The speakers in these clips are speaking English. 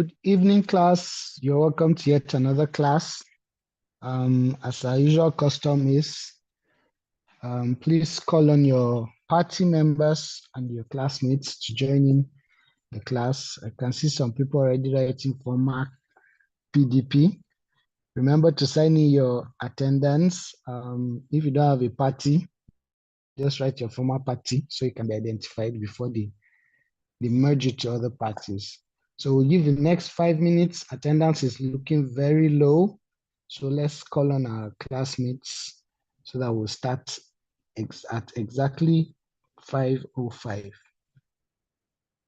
Good evening, class. You're welcome to yet another class. As our usual custom is, please call on your party members and your classmates to join in the class. I can see some people already writing for Mark PDP. Remember to sign in your attendance. If you don't have a party, just write your former party so you can be identified before they merge it to other parties. So we'll give the next 5 minutes. Attendance is looking very low. So let's call on our classmates so that we'll start at exactly 5:05.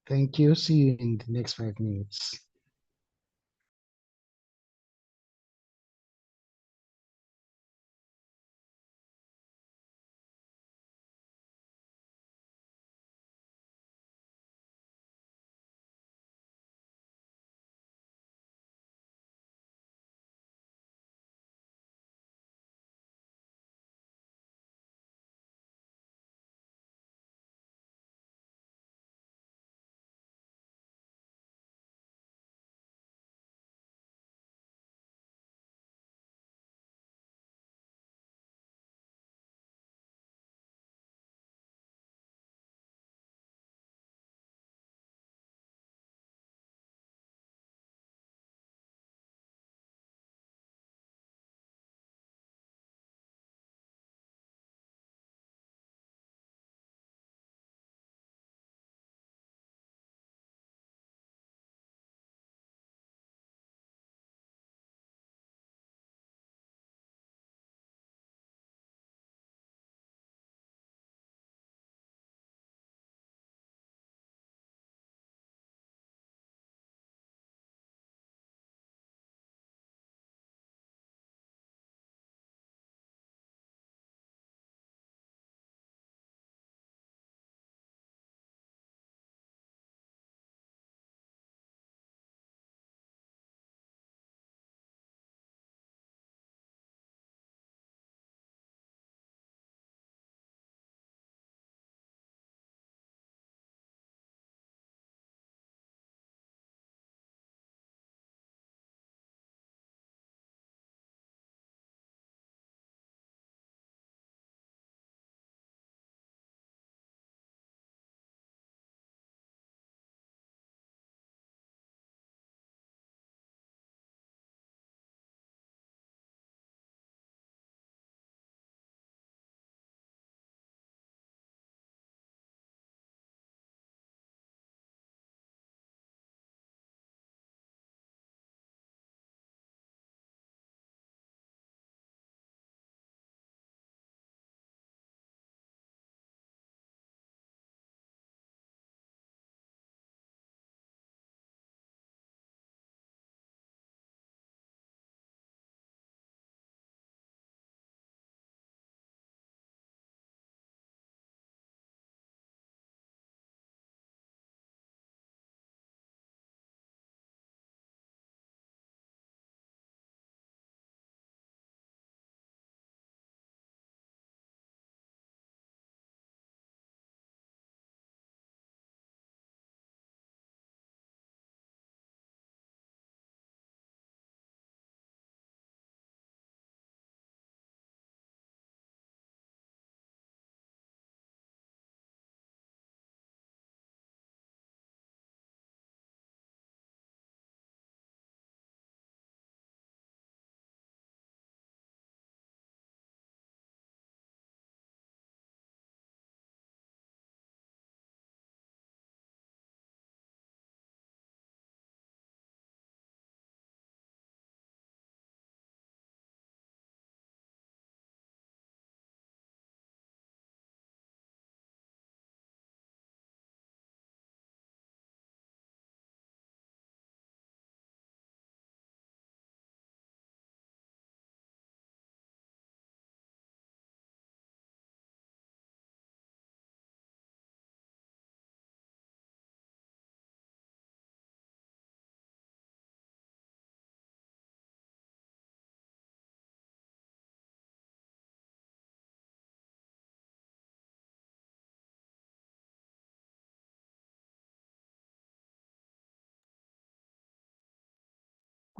Thank you. See you in the next 5 minutes.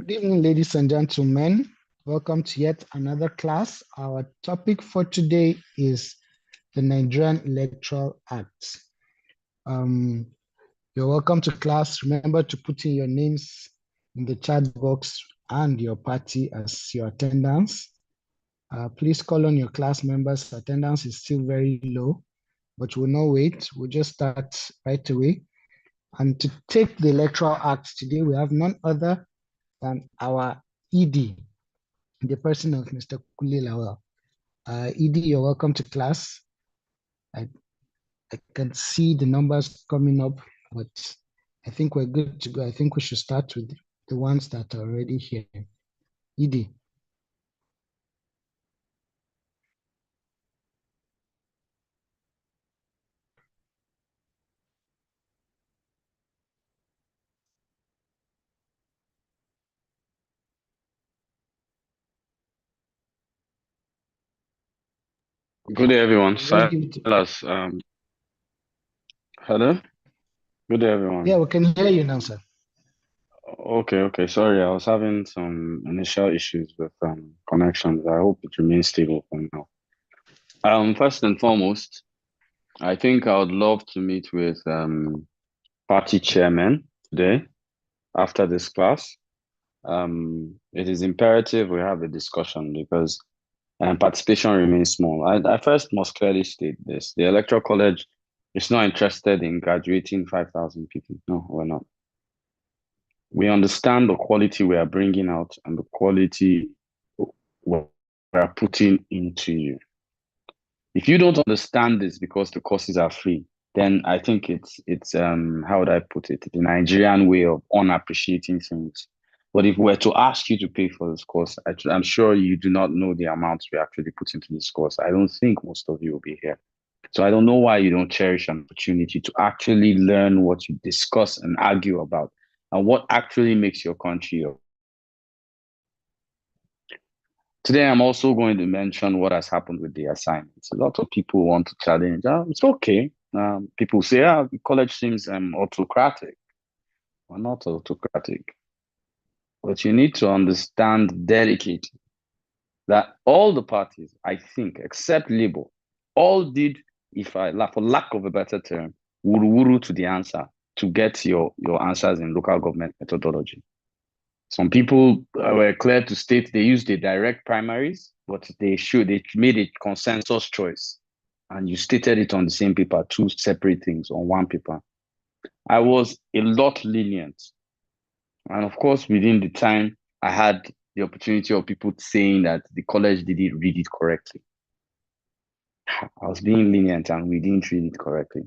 Good evening, ladies and gentlemen. Welcome to yet another class. Our topic for today is the Nigerian Electoral Act. You're welcome to class. Remember to put in your names in the chat box and your party as your attendance. Please call on your class members. Attendance is still very low, but we'll not wait. We'll just start right away. And to take the Electoral Act today, we have none other than our ED, the person of Mr. Kuli Lawal. ED, you're welcome to class. I can see the numbers coming up, but I think we're good to go. I think we should start with the ones that are already here. ED. Good day, everyone. Just give it Silas, hello? Good day, Yeah, everyone. we can hear you now, sir. Okay. Sorry, I was having some initial issues with connections. I hope it remains stable for now. First and foremost, I think I would love to meet with party chairman today after this class. It is imperative we have a discussion because participation remains small. I first must clearly state this. The Electoral College is not interested in graduating 5,000 people. No, we're not. We understand the quality we are bringing out and the quality we are putting into you. If you don't understand this because the courses are free, then I think it's how would I put it? The Nigerian way of unappreciating things. But if we're to ask you to pay for this course, I'm sure you do not know the amounts we actually put into this course. I don't think most of you will be here. So I don't know why you don't cherish an opportunity to actually learn what you discuss and argue about and what actually makes your country up. Today, I'm also going to mention what has happened with the assignments. A lot of people want to challenge. It's okay. People say, the college seems autocratic. We're not autocratic. But you need to understand delicately that all the parties, I think, except Labour, all did, for lack of a better term, wuru to the answer to get your answers in local government methodology. Some people were clear to state they used the direct primaries, but they made a consensus choice. And you stated it on the same paper, two separate things on one paper. I was a lot lenient. And of course, within the time, I had the opportunity of people saying that the college didn't read it correctly. I was being lenient and we didn't read it correctly.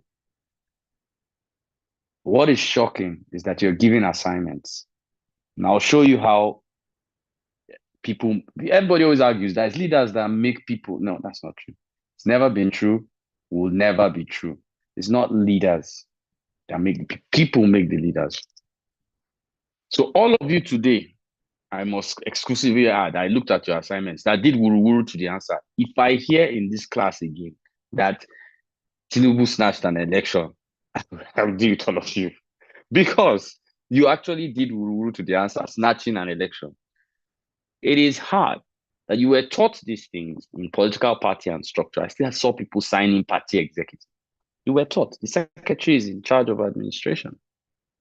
What is shocking is that you're giving assignments. And I'll show you how everybody always argues that it's leaders that make people. No, that's not true. It's never been true, will never be true. It's not leaders that make people make the leaders. So all of you today, I must exclusively add, I looked at your assignments that did wuru to the answer. If I hear in this class again that Tinubu snatched an election, I'll deal with all of you. Because you actually did wuru to the answer, snatching an election. It is hard that you were taught these things in political party and structure. I still saw people signing party executive. You were taught the secretary is in charge of administration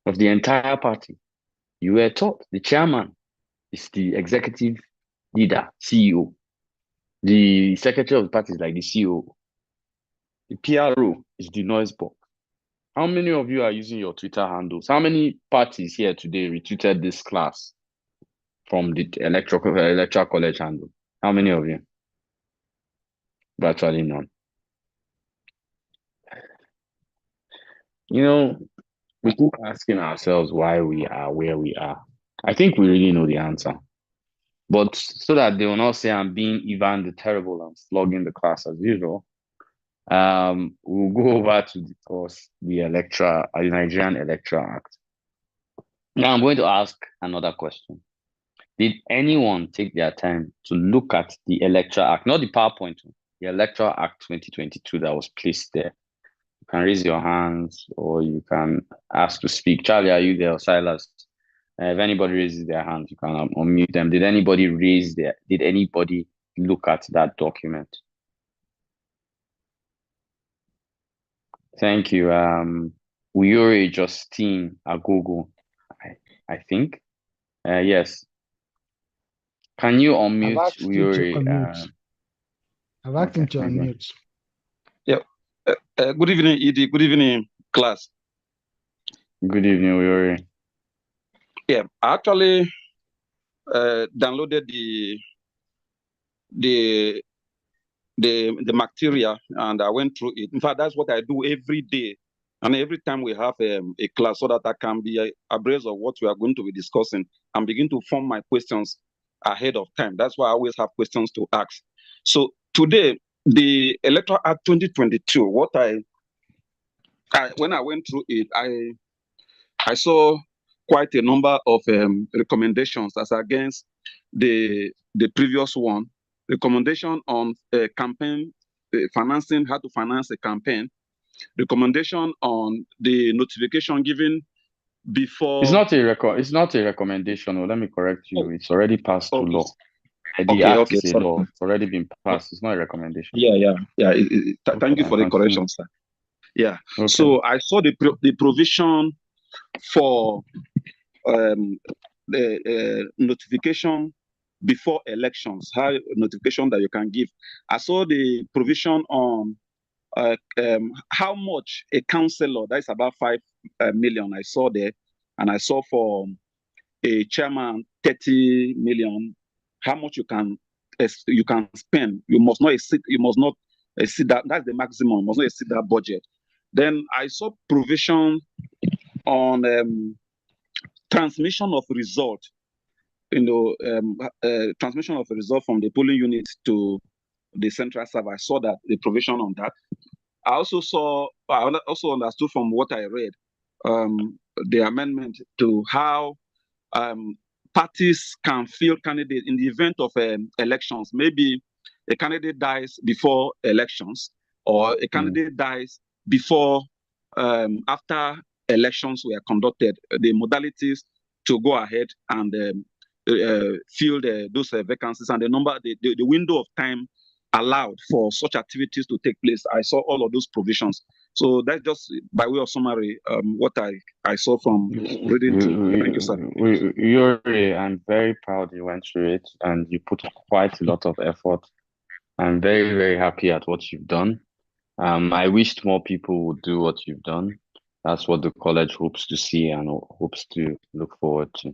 of the entire party. You were taught the chairman is the executive leader, CEO. The secretary of the party is like the CEO. The PRO is the noise board. How many of you are using your Twitter handles? How many parties here today retweeted this class from the electoral college handle? How many of you? Virtually none. You know, we keep asking ourselves why we are where we are. I think we really know the answer. But so that they will not say I'm being Ivan the Terrible and flogging the class as usual, we'll go over to discuss the Nigerian Electoral Act. Now I'm going to ask another question. Did anyone take their time to look at the Electoral Act, not the PowerPoint, the Electoral Act 2022 that was placed there? You can raise your hands or you can ask to speak. Charlie, are you there? Or Silas? If anybody raises their hand, you can unmute them. Did anybody did anybody look at that document? Thank you. Uyori Justine Agogo, I think. Yes. Can you I've unmute asked you to Uyori? unmute. I've asked him to thank you. unmute. Yeah. Good evening, Edie. Good evening, class. Good evening, Uyori. Yeah, I actually downloaded the material and I went through it. In fact, that's what I do every day. And every time we have a class, so that I can be abreast of what we are going to be discussing and begin to form my questions ahead of time. That's why I always have questions to ask. So today, the Electoral Act 2022, when I went through it, I saw quite a number of recommendations as against the previous one. Recommendation on campaign financing, how to finance a campaign. Recommendation on the notification given before. It's not a recommendation. Oh, let me correct you. It's already passed to law. The act is a law. It's already been passed. It's not a recommendation. Yeah. Thank you for the correction, sir. Yeah. Okay. So I saw the provision for the notification before elections, how notification that you can give. I saw the provision on how much a councillor, that's about 5 million, I saw there, and I saw for a chairman 30 million, how much you can spend. You must not exceed that. That's the maximum. You must not exceed that budget. Then I saw provision on transmission of result, transmission of a result from the polling unit to the central server. I saw that the provision on that. I also understood from what I read, the amendment to how parties can field candidates in the event of elections. Maybe a candidate dies before elections, or a candidate dies before, after elections were conducted. The modalities to go ahead and fill those vacancies and the window of time allowed for such activities to take place. I saw all of those provisions. So that's just by way of summary, what I saw from reading through. Thank you, sir. Yuri, I'm very proud you went through it and you put quite a lot of effort. I'm very, very happy at what you've done. I wished more people would do what you've done. That's what the college hopes to see and hopes to look forward to.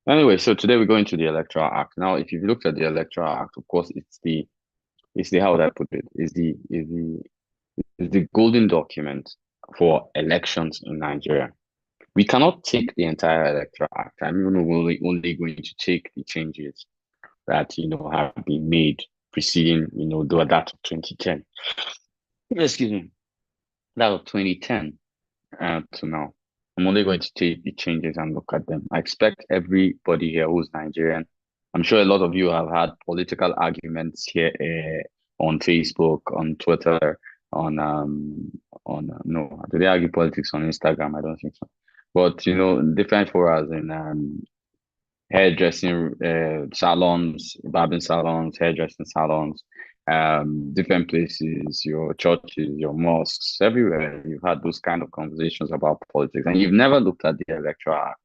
Anyway, so today we're going to the Electoral Act. Now, if you've looked at the Electoral Act, of course, it's the how would I put it? Is the golden document for elections in Nigeria. We cannot take the entire Electoral Act. I mean, we're only going to take the changes that have been made preceding that of 2010. Excuse me, that of 2010 to now. I'm only going to take the changes and look at them. I expect everybody here who's Nigerian. I'm sure a lot of you have had political arguments here on Facebook, on Twitter, no, do they argue politics on Instagram? I don't think so. But different forums in hairdressing salons, barbering salons, hairdressing salons, different places, your churches, your mosques, everywhere. You've had those kind of conversations about politics, and you've never looked at the Electoral Act.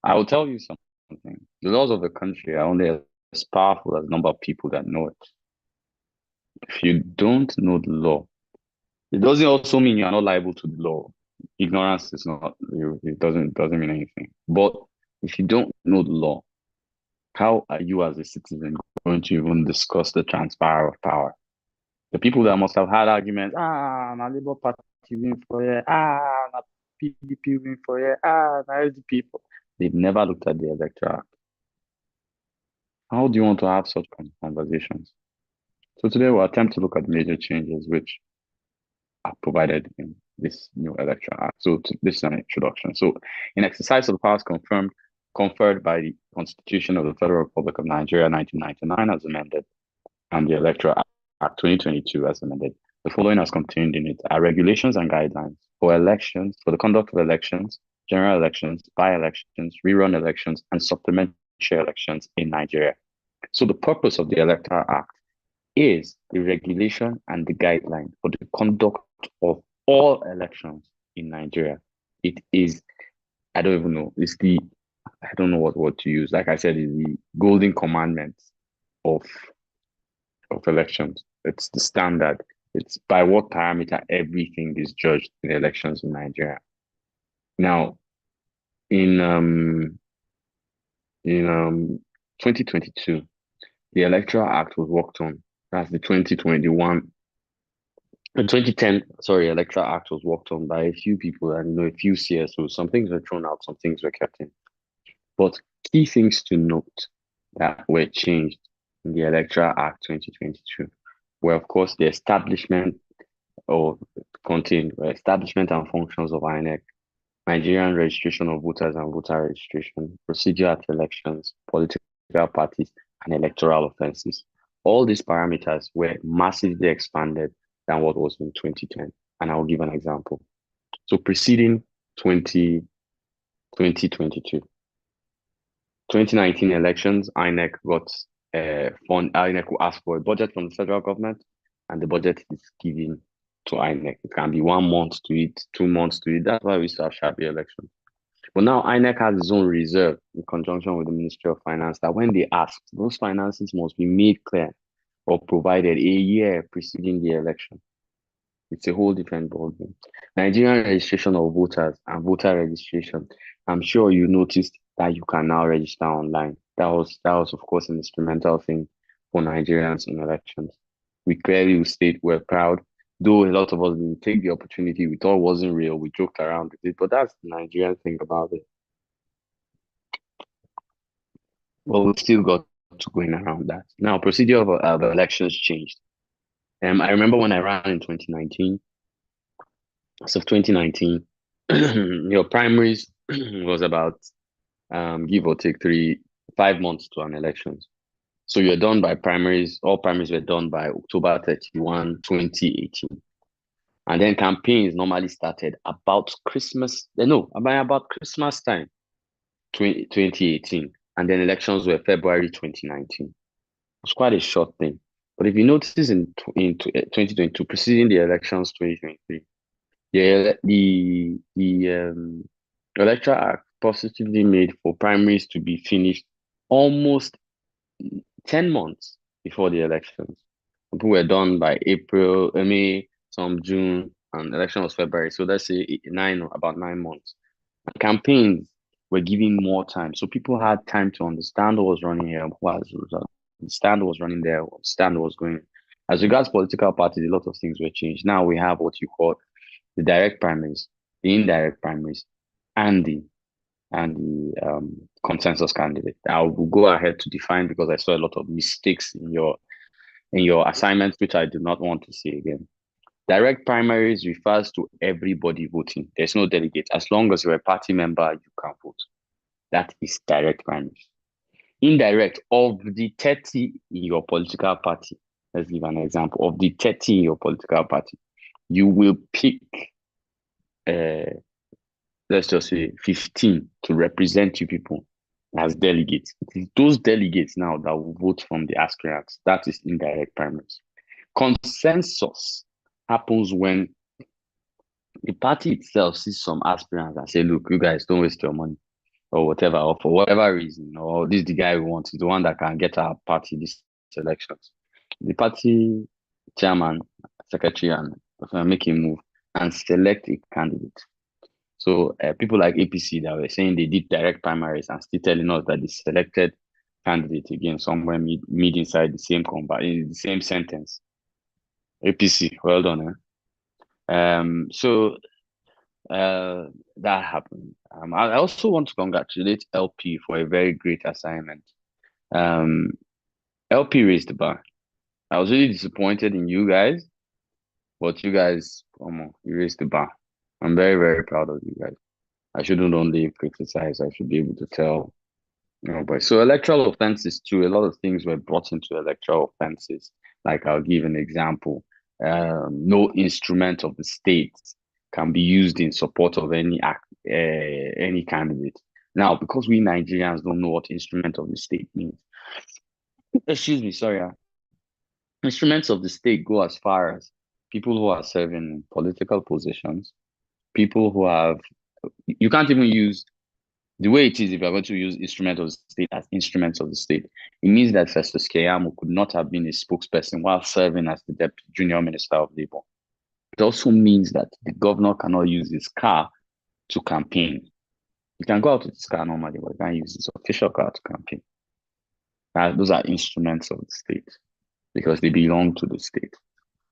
I will tell you something. The laws of the country are only as powerful as the number of people that know it. If you don't know the law, it doesn't also mean you are not liable to the law. Ignorance is not, it doesn't mean anything. But if you don't know the law, how are you as a citizen going to even discuss the transfer of power? The people that must have had arguments, my Labour Party win for it, my PDP win for it, my LDP. They've never looked at the Electoral Act. How do you want to have such conversations? So today we'll attempt to look at major changes which are provided in this new Electoral Act. So this is an introduction. So in exercise of the powers conferred by the Constitution of the Federal Republic of Nigeria 1999 as amended, and the Electoral Act 2022 as amended, the following as contained in it are regulations and guidelines for elections, for the conduct of elections, general elections, by-elections, rerun elections, and supplementary elections in Nigeria. So the purpose of the Electoral Act is the regulation and the guideline for the conduct of all elections in Nigeria. It is, I don't even know, I don't know what word to use. Like I said, it's the golden commandment of elections. It's the standard. It's by what parameter everything is judged in elections in Nigeria. Now, in 2022, the Electoral Act was worked on. That's the 2010, sorry, Electoral Act was worked on by a few people and a few CSOs. Some things were thrown out, some things were kept in. But key things to note that were changed in the Electoral Act 2022 were, of course, the establishment establishment and functions of INEC, Nigerian registration of voters and voter registration, procedure at elections, political parties, and electoral offenses. All these parameters were massively expanded than what was in 2010. And I'll give an example. So preceding 2022, 2019 elections, INEC INEC will ask for a budget from the federal government, and the budget is given to INEC. It can be 1 month to it, 2 months to it. That's why we used to have sharpie elections. But now INEC has its own reserve in conjunction with the Ministry of Finance that when they ask, those finances must be made clear or provided a year preceding the election. It's a whole different ballgame. Nigerian registration of voters and voter registration. I'm sure you noticed that you can now register online. That was, of course, an instrumental thing for Nigerians in elections. We clearly will state we're proud, though a lot of us didn't take the opportunity. We thought it wasn't real. We joked around with it, but that's the Nigerian thing about it. Well, we still got to going around that. Now, procedure of elections changed. I remember when I ran in 2019. So 2019, your primaries was about give or take 5 months to an elections. So you're done by primaries. All primaries were done by October 31, 2018. And then campaigns normally started about Christmas. About Christmas time, 2018. And then elections were February 2019. It was quite a short thing. But if you notice in 2022, preceding the elections 2023, the Electoral Act positively made for primaries to be finished almost 10 months before the elections. People were done by April, May, some June, and election was February. So let's say about 9 months. And campaigns were given more time. So people had time to understand what was running here, understand what was running there, understand what was going. As regards political parties, a lot of things were changed. Now we have what you call the direct primaries, the indirect primaries, and the consensus candidate. I will go ahead to define because I saw a lot of mistakes in your assignments, which I do not want to see again. Direct primaries refers to everybody voting. There's no delegate. As long as you're a party member, you can vote. That is direct primaries. Indirect, of the 30 in your political party, let's give an example, of the 30 in your political party, you will pick, let's just say 15 to represent you people as delegates. It is those delegates now that will vote from the aspirants. That is indirect primaries. Consensus happens when the party itself sees some aspirants and say, look, you guys don't waste your money or whatever, or for whatever reason, or this is the guy we want, is the one that can get our party these elections. The party chairman, secretary, and make a move and select a candidate. So people like APC that were saying they did direct primaries and still telling us that they selected candidate again somewhere mid inside the same in the same sentence. APC, well done. So that happened. I also want to congratulate LP for a very great assignment. LP raised the bar. I was really disappointed in you guys, but you guys, you raised the bar. I'm very, very proud of you guys. I shouldn't only criticize, I should be able to tell. But so electoral offenses too, a lot of things were brought into electoral offenses. Like I'll give an example. No instrument of the state can be used in support of any candidate. Now, because we Nigerians don't know what instrument of the state means, excuse me, sorry, instruments of the state go as far as people who are serving political positions, people who have, you can't even use the way it is if you're going to use instrument of the state as instruments of the state. It means that Festus Keyamo could not have been a spokesperson while serving as the Deputy Junior Minister of Labour. It also means that the governor cannot use his car to campaign. You can go out with his car normally, but you can't use his official car to campaign. Those are instruments of the state because they belong to the state.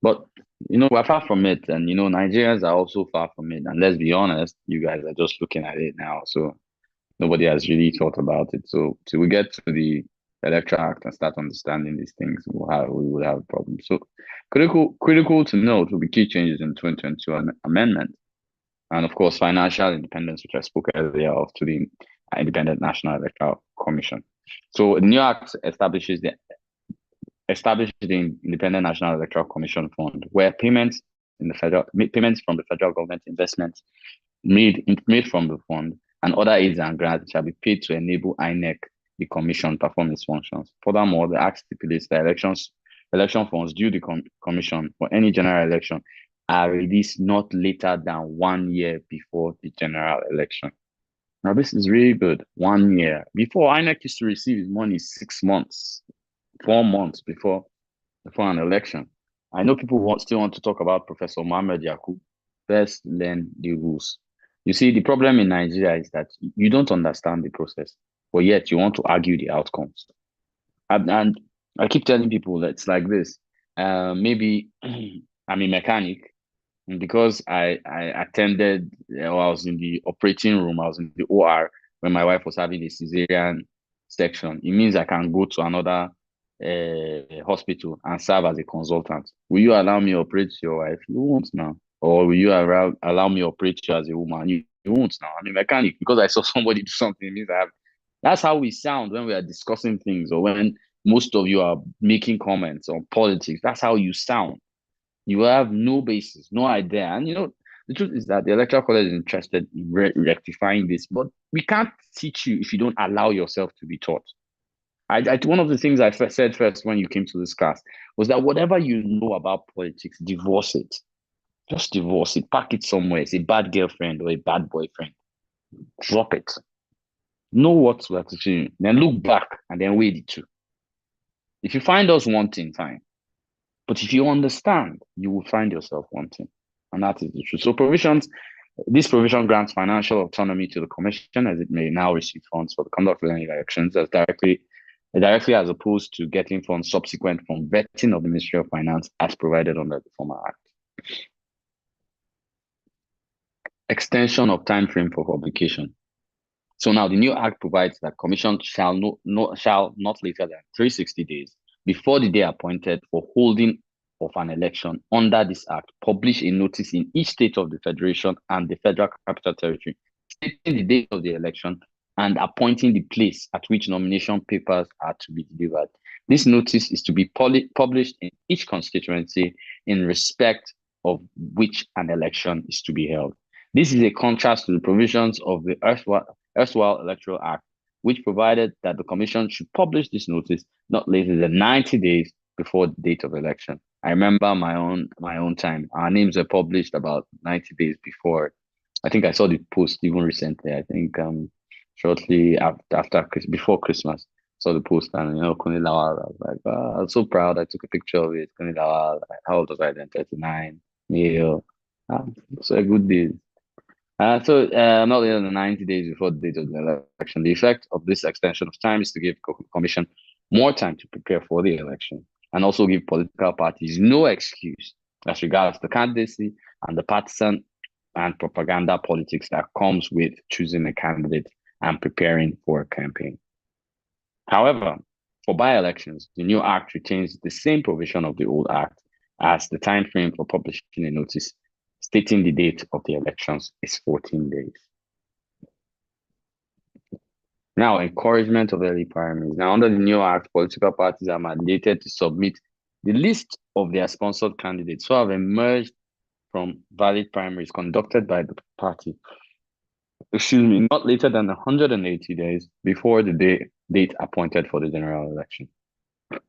But, we're far from it. And, Nigerians are also far from it. And let's be honest, you guys are just looking at it now. So nobody has really thought about it. So till we get to the Electoral Act and start understanding these things, we will have problems. So critical to note will be key changes in 2022 amendment. And of course, financial independence, which I spoke earlier of, to the Independent National Electoral Commission. So the new act establishes the Independent National Electoral Commission Fund, where payments from the federal government, investments made from the fund, and other aids and grants shall be paid to enable INEC, the commission, perform its functions. Furthermore, the act stipulates that election funds due the commission for any general election are released not later than 1 year before the general election. Now, this is really good. 1 year. Before, INEC used to receive his money 6 months, 4 months before an election. I know people still want to talk about Professor Mohammed Yakub. First, learn the rules. You see, the problem in Nigeria is that you don't understand the process, but yet you want to argue the outcomes. And I keep telling people that it's like this. Maybe I'm a mechanic, and because I attended, or I was in the operating room, I was in the OR when my wife was having a cesarean section. It means I can go to another hospital and serve as a consultant. Will you allow me to operate your wife? You won't now. Or will you allow me to operate you as a woman? You won't now. I'm a mechanic. Because I saw somebody do something, it means I have. That's how we sound when we are discussing things, or when most of you are making comments on politics. That's how you sound. You have no basis, no idea. And the truth is that the Electoral College is interested in rectifying this, but we can't teach you if you don't allow yourself to be taught. One of the things I said first when you came to this class was that whatever you know about politics, divorce it. Just divorce it. Pack it somewhere. It's a bad girlfriend or a bad boyfriend. Drop it. Know what we're teaching you. Then look back and then weigh the two. If you find us wanting, fine. But if you understand, you will find yourself wanting. And that is the truth. So this provision grants financial autonomy to the commission, as it may now receive funds for the conduct of any elections directly as opposed to getting funds subsequent from vetting of the Ministry of Finance as provided under the former act. Extension of time frame for publication. So now the new act provides that commission shall not later than 360 days before the day appointed for holding of an election under this act, publish a notice in each state of the federation and the Federal Capital Territory, stating the date of the election and appointing the place at which nomination papers are to be delivered. This notice is to be published in each constituency in respect of which an election is to be held. This is a contrast to the provisions of the erstwhile Electoral Act, which provided that the commission should publish this notice not later than 90 days before the date of election. I remember my own time. Our names were published about 90 days before. I think I saw the post even recently. I think shortly before Christmas, saw the post, and Kuni Lawal. I was like, I was so proud. I took a picture of it. Kuni Lawal. How old was I then? 39. Male. So a good deal. Not later than 90 days before the date of the election. The effect of this extension of time is to give commission more time to prepare for the election, and also give political parties no excuse as regards the candidacy and the partisan and propaganda politics that comes with choosing a candidate and preparing for a campaign. However, for by-elections, the new act retains the same provision of the old act, as the time frame for publishing a notice stating the date of the elections is 14 days. Now, encouragement of early primaries. Now, under the new act, political parties are mandated to submit the list of their sponsored candidates who have emerged from valid primaries conducted by the party, not later than 180 days before the date appointed for the general election.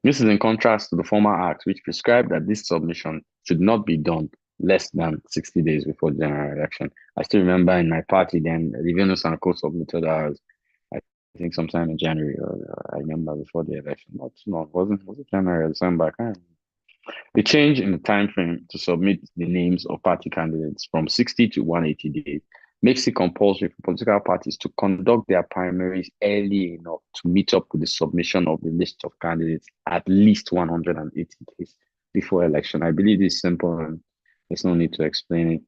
This is in contrast to the former act, which prescribed that this submission should not be done less than 60 days before the general election. I still remember in my party then, Rivenus and Co submitted ours, I think sometime in January, or I remember before the election. Was it January or December? I can't remember. The change in the time frame to submit the names of party candidates from 60 to 180 days makes it compulsory for political parties to conduct their primaries early enough to meet up with the submission of the list of candidates at least 180 days before election. I believe it's simple and there's no need to explain it.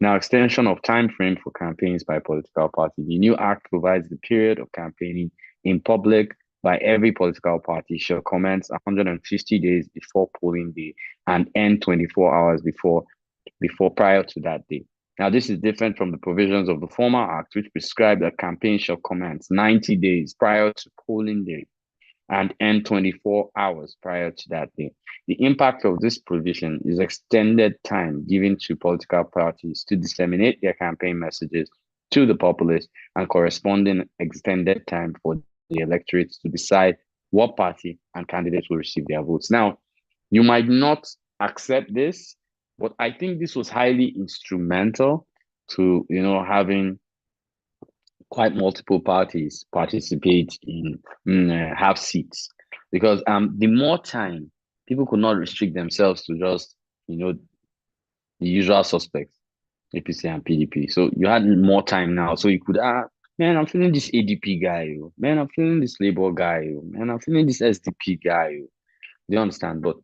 Now, extension of time frame for campaigns by political party. The new act provides the period of campaigning in public by every political party shall commence 150 days before polling day and end 24 hours before prior to that day. Now, this is different from the provisions of the former act, which prescribe that campaign shall commence 90 days prior to polling day and end 24 hours prior to that day. The impact of this provision is extended time given to political parties to disseminate their campaign messages to the populace and corresponding extended time for the electorate to decide what party and candidates will receive their votes. Now, you might not accept this, but I think this was highly instrumental to, having quite multiple parties participate in have seats, because the more time people could not restrict themselves to just the usual suspects, APC and PDP. So you had more time now, so you could man, I'm feeling this ADP guy, man, I'm feeling this Labour guy, man, I'm feeling this SDP guy. Do you understand? But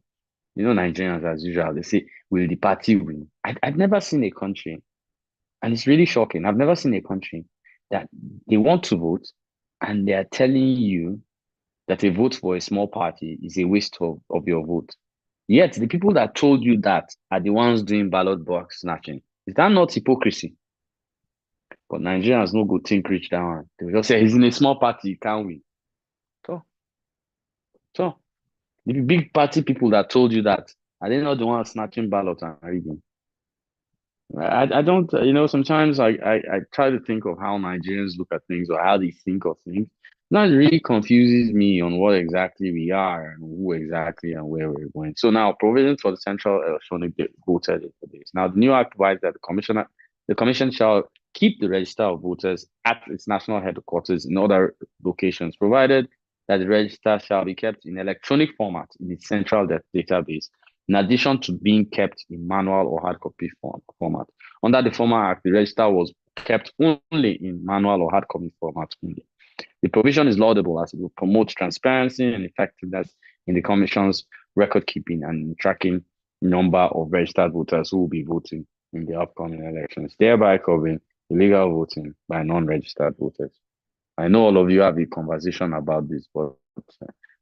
Nigerians, as usual, they say, will the party win? I've never seen a country, and it's really shocking. I've never seen a country that they want to vote and they are telling you that a vote for a small party is a waste of your vote. Yet the people that told you that are the ones doing ballot box snatching. Is that not hypocrisy? But Nigerians no go think rich down. They will just say he's in a small party, he can't win. So the big party people that told you that, are they not the ones snatching ballots and reading? I don't, sometimes I try to think of how Nigerians look at things or how they think of things. That really confuses me on what exactly we are and who exactly and where we're going. So now, provisions for the central electronic voter database. Now, the new act provides that the commission shall keep the register of voters at its national headquarters in other locations, provided that the register shall be kept in electronic format in its central database, in addition to being kept in manual or hard copy format. Under the former act, the register was kept only in manual or hard copy format only. The provision is laudable as it will promote transparency and effectiveness in the Commission's record keeping and tracking number of registered voters who will be voting in the upcoming elections, thereby covering illegal voting by non-registered voters. I know all of you have a conversation about this, but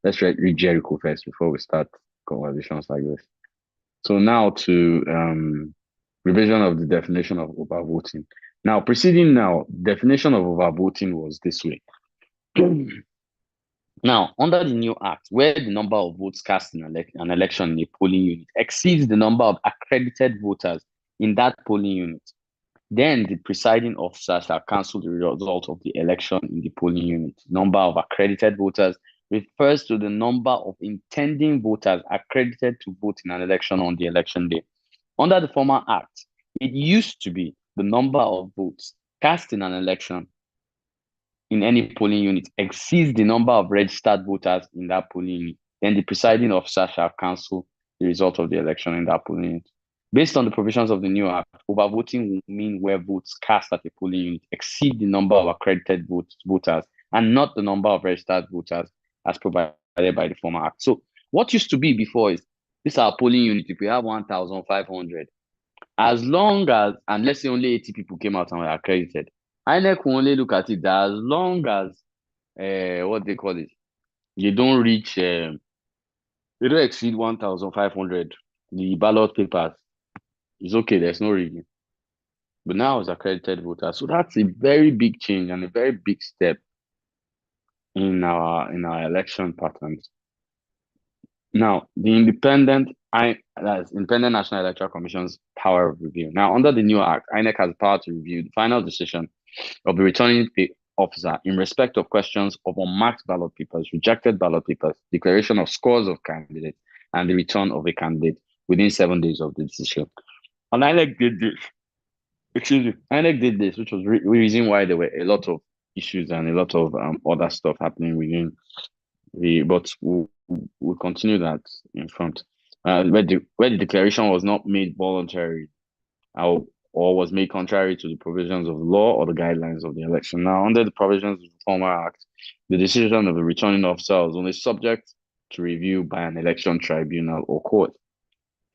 let's read Jericho first before we start conversations like this. So now to revision of the definition of overvoting. Now, definition of overvoting was this way. Now, under the new act, where the number of votes cast in an election in a polling unit exceeds the number of accredited voters in that polling unit, then the presiding officer shall cancel the result of the election in the polling unit. Number of accredited voters refers to the number of intending voters accredited to vote in an election on the election day. Under the former act, it used to be the number of votes cast in an election in any polling unit exceeds the number of registered voters in that polling unit, then the presiding officer shall cancel the result of the election in that polling unit. Based on the provisions of the new act, overvoting will mean where votes cast at a polling unit exceed the number of accredited voters and not the number of registered voters as provided by the former act. So what used to be before is, this is our polling unit. If we have 1,500, as long as, and let's say only 80 people came out and were accredited, INEC will only look at it that as long as, what they call it, you don't reach, they don't exceed 1,500, the ballot papers, it's okay, there's no rigging. But now it's accredited voters. So that's a very big change and a very big step in our election patterns. Now, the independent that's Independent National Electoral Commission's power of review. Now, under the new act, INEC has the power to review the final decision of the returning officer in respect of questions of unmarked ballot papers, rejected ballot papers, declaration of scores of candidates, and the return of a candidate within 7 days of the decision. And INEC did this. Excuse me. INEC did this, which was the reason why there were a lot of issues and a lot of other stuff happening within the. But we'll continue that in front. Where the declaration was not made voluntary, or was made contrary to the provisions of the law or the guidelines of the election. Now, under the provisions of the former act, the decision of the returning officer was only subject to review by an election tribunal or court.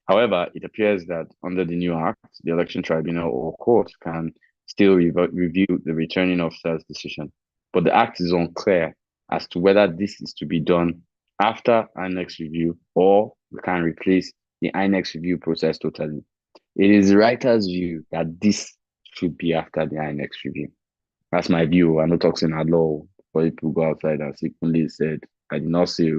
However, it appears that under the new act, the election tribunal or court can still review the returning officer's decision. But the act is unclear as to whether this is to be done after INEC's review or we can replace the INEC's review process totally. It is the writer's view that this should be after the INEC's review. That's my view. I'm not talking at law, but people go outside and secretly said, I did not say.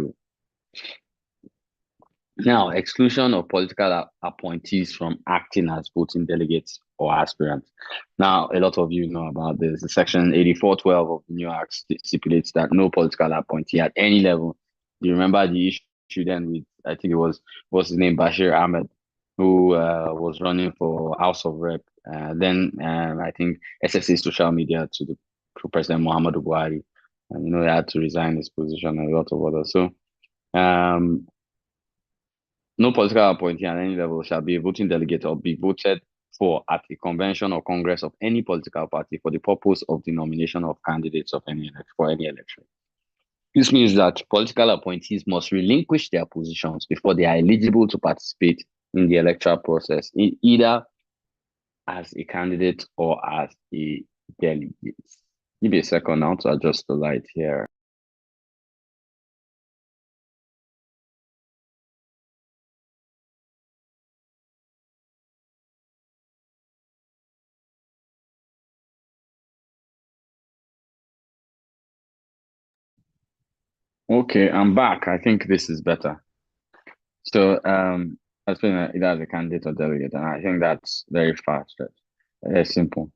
Now, exclusion of political appointees from acting as voting delegates or aspirants. Now, a lot of you know about this. The Section 8412 of the new act stipulates that no political appointee at any level. Do you remember the issue then with, I think it was, what's his name, Bashir Ahmed, who was running for House of Rep. Then I think SSA social media to President Muhammadu Buhari. And, he had to resign his position and a lot of others. So, no political appointee at any level shall be a voting delegate or be voted for at a convention or congress of any political party for the purpose of the nomination of candidates for any election. This means that political appointees must relinquish their positions before they are eligible to participate in the electoral process, either as a candidate or as a delegate. Give me a second now to adjust the light here. Okay, I'm back. I think this is better. So, I think either as a candidate or delegate, and I think that's very fast, very simple.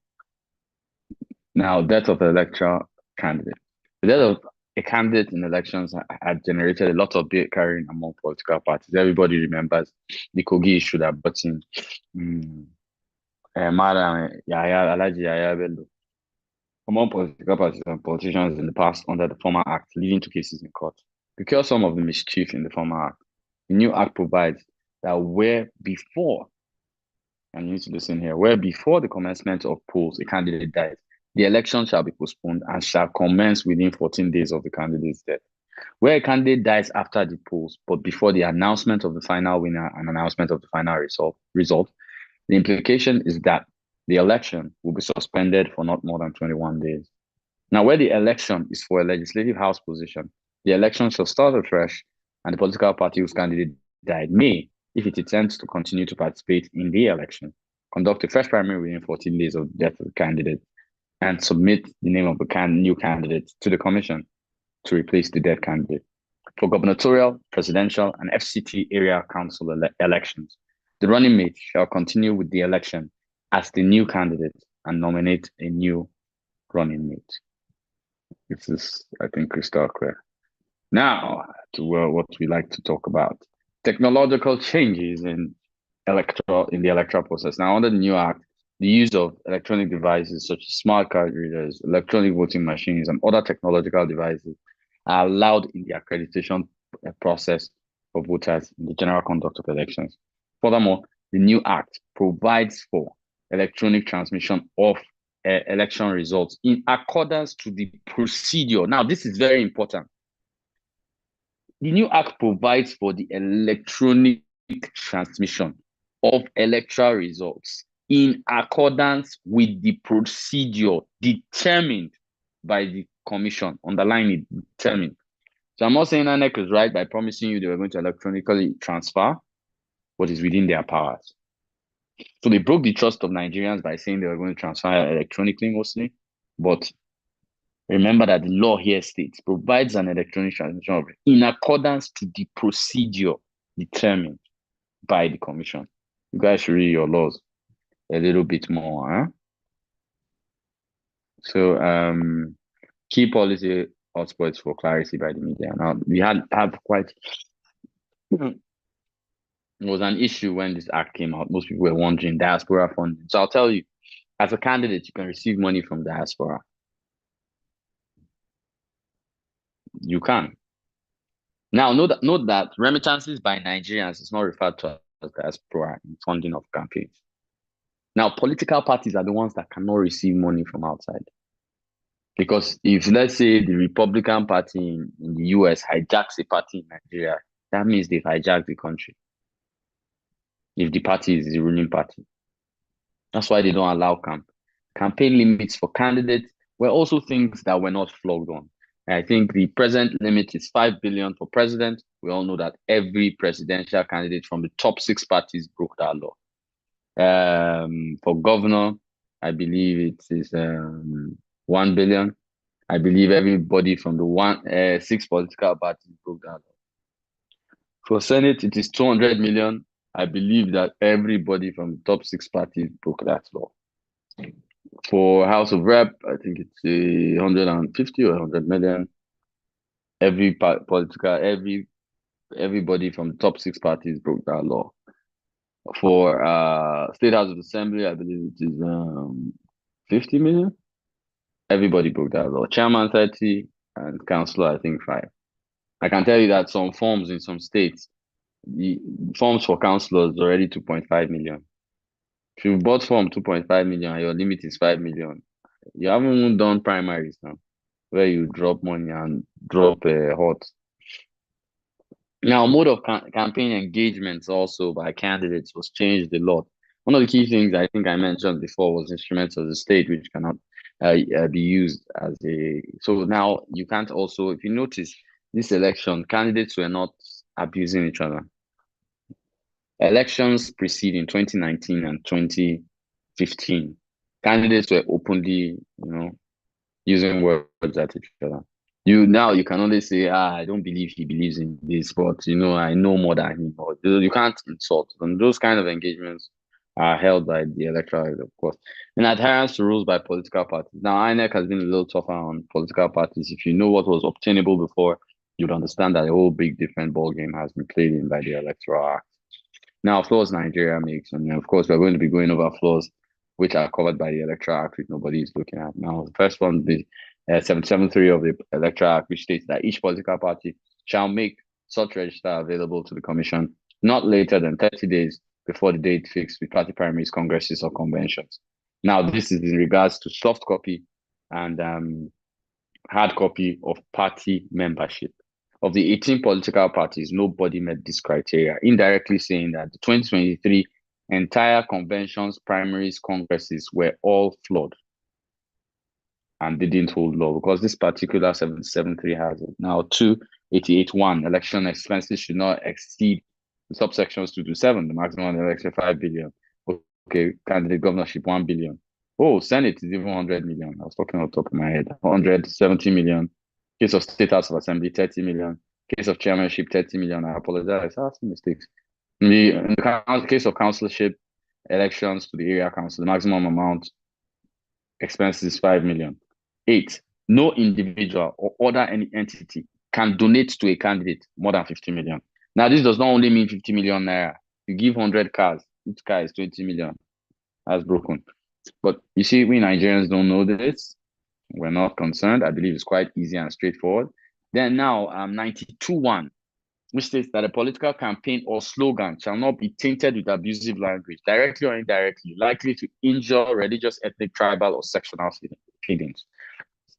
Now, death of an electoral candidate. The death of a candidate in elections had generated a lot of beer carrying among political parties. Everybody remembers the Kogi issue that brought in Madam Alhaji Yahya Bello among political parties and politicians in the past under the former act, leading to cases in court. To cure some of the mischief in the former act, the new act provides that where before, and you need to listen here, where before the commencement of polls a candidate dies, the election shall be postponed and shall commence within 14 days of the candidate's death. Where a candidate dies after the polls, but before the announcement of the final winner and announcement of the final result, the implication is that the election will be suspended for not more than 21 days. Now, where the election is for a legislative house position, the election shall start afresh, and the political party whose candidate died may, if it intends to continue to participate in the election, conduct a fresh primary within 14 days of the death of the candidate and submit the name of the new candidate to the commission to replace the dead candidate. For gubernatorial, presidential, and FCT area council elections, the running mate shall continue with the election as the new candidate and nominate a new running mate. This is, I think, crystal clear. Now, to what we like to talk about. Technological changes in the electoral process. Now, under the new act, the use of electronic devices such as smart card readers, electronic voting machines, and other technological devices are allowed in the accreditation process for voters in the general conduct of elections. Furthermore, the new act provides for electronic transmission of election results in accordance to the procedure. Now, this is very important. The new act provides for the electronic transmission of electoral results in accordance with the procedure determined by the commission. Underline it, determined. So I'm not saying INEC is right by promising you they were going to electronically transfer what is within their powers. So they broke the trust of Nigerians by saying they were going to transfer electronically mostly, but remember that the law here states provides an electronic transmission of it in accordance to the procedure determined by the commission. You guys should read your laws a little bit more, huh? So key policy hotspots for clarity by the media. Now we have quite it was an issue when this act came out. Most people were wondering diaspora funding. So I'll tell you, as a candidate, you can receive money from diaspora. You can. Now note that remittances by Nigerians is not referred to as diaspora in funding of campaigns. Now, political parties are the ones that cannot receive money from outside. Because if, let's say, the Republican Party in the US hijacks a party in Nigeria, that means they've hijacked the country. If the party is the ruling party. That's why they don't allow campaign limits for candidates were also things that were not flogged on. I think the present limit is 5 billion for president. We all know that every presidential candidate from the top 6 parties broke that law. For governor, I believe it is 1 billion. I believe everybody from the 6 political parties broke that law. For Senate, it is 200 million. I believe that everybody from the top 6 parties broke that law. For House of Rep, I think it's 150 or 100 million. Everybody from the top 6 parties broke that law. For State House of Assembly, I believe it is 50 million. Everybody broke that law. Chairman 30 and councillor, I think 5. I can tell you that some forms in some states, the forms for councillors is already 2.5 million. If you bought form 2.5 million and your limit is 5 million, you haven't even done primaries now, where you drop money and drop hot. Now, mode of campaign engagements also by candidates was changed a lot. One of the key things I think I mentioned before was instruments of the state, which cannot be used as a. So now you can't also, if you notice, this election, candidates were not abusing each other. Elections preceding 2019 and 2015, candidates were openly, using words at each other. You can only say, I don't believe he believes in this, but I know more than him. Or you can't insult. And those kind of engagements are held by the Electoral Act, of course. In adherence to rules by political parties. Now, INEC has been a little tougher on political parties. If you know what was obtainable before, you'd understand that a whole big different ball game has been played in by the Electoral Act. Now, flaws Nigeria makes, and of course, we're going to be going over flaws which are covered by the Electoral Act, which nobody is looking at. Now, the first one, the 773 of the Electoral Act, which states that each political party shall make such register available to the Commission not later than 30 days before the date fixed with party primaries, congresses, or conventions. Now, this is in regards to soft copy and hard copy of party membership. Of the 18 political parties, nobody met this criteria, indirectly saying that the 2023 entire conventions, primaries, congresses were all flawed and they didn't hold law because this particular 773 has it. Now, 288.1, election expenses should not exceed the subsections 227, the maximum election 5 billion. Okay, candidate governorship 1 billion. Oh, Senate is even 100 million. I was talking on top of my head. 170 million. Case of State House of Assembly, 30 million. Case of chairmanship, 30 million. I apologize. I have some mistakes. In the case of councillorship, elections to the area council, the maximum amount expenses is 5 million. 8, no individual or other any entity can donate to a candidate more than 50 million. Now, this does not only mean 50 million naira. You give 100 cars, each car is 20 million. That's broken. But you see, we Nigerians don't know this. We're not concerned. I believe it's quite easy and straightforward. Then now, 92.1, which states that a political campaign or slogan shall not be tainted with abusive language, directly or indirectly, likely to injure religious, ethnic, tribal, or sectional feelings.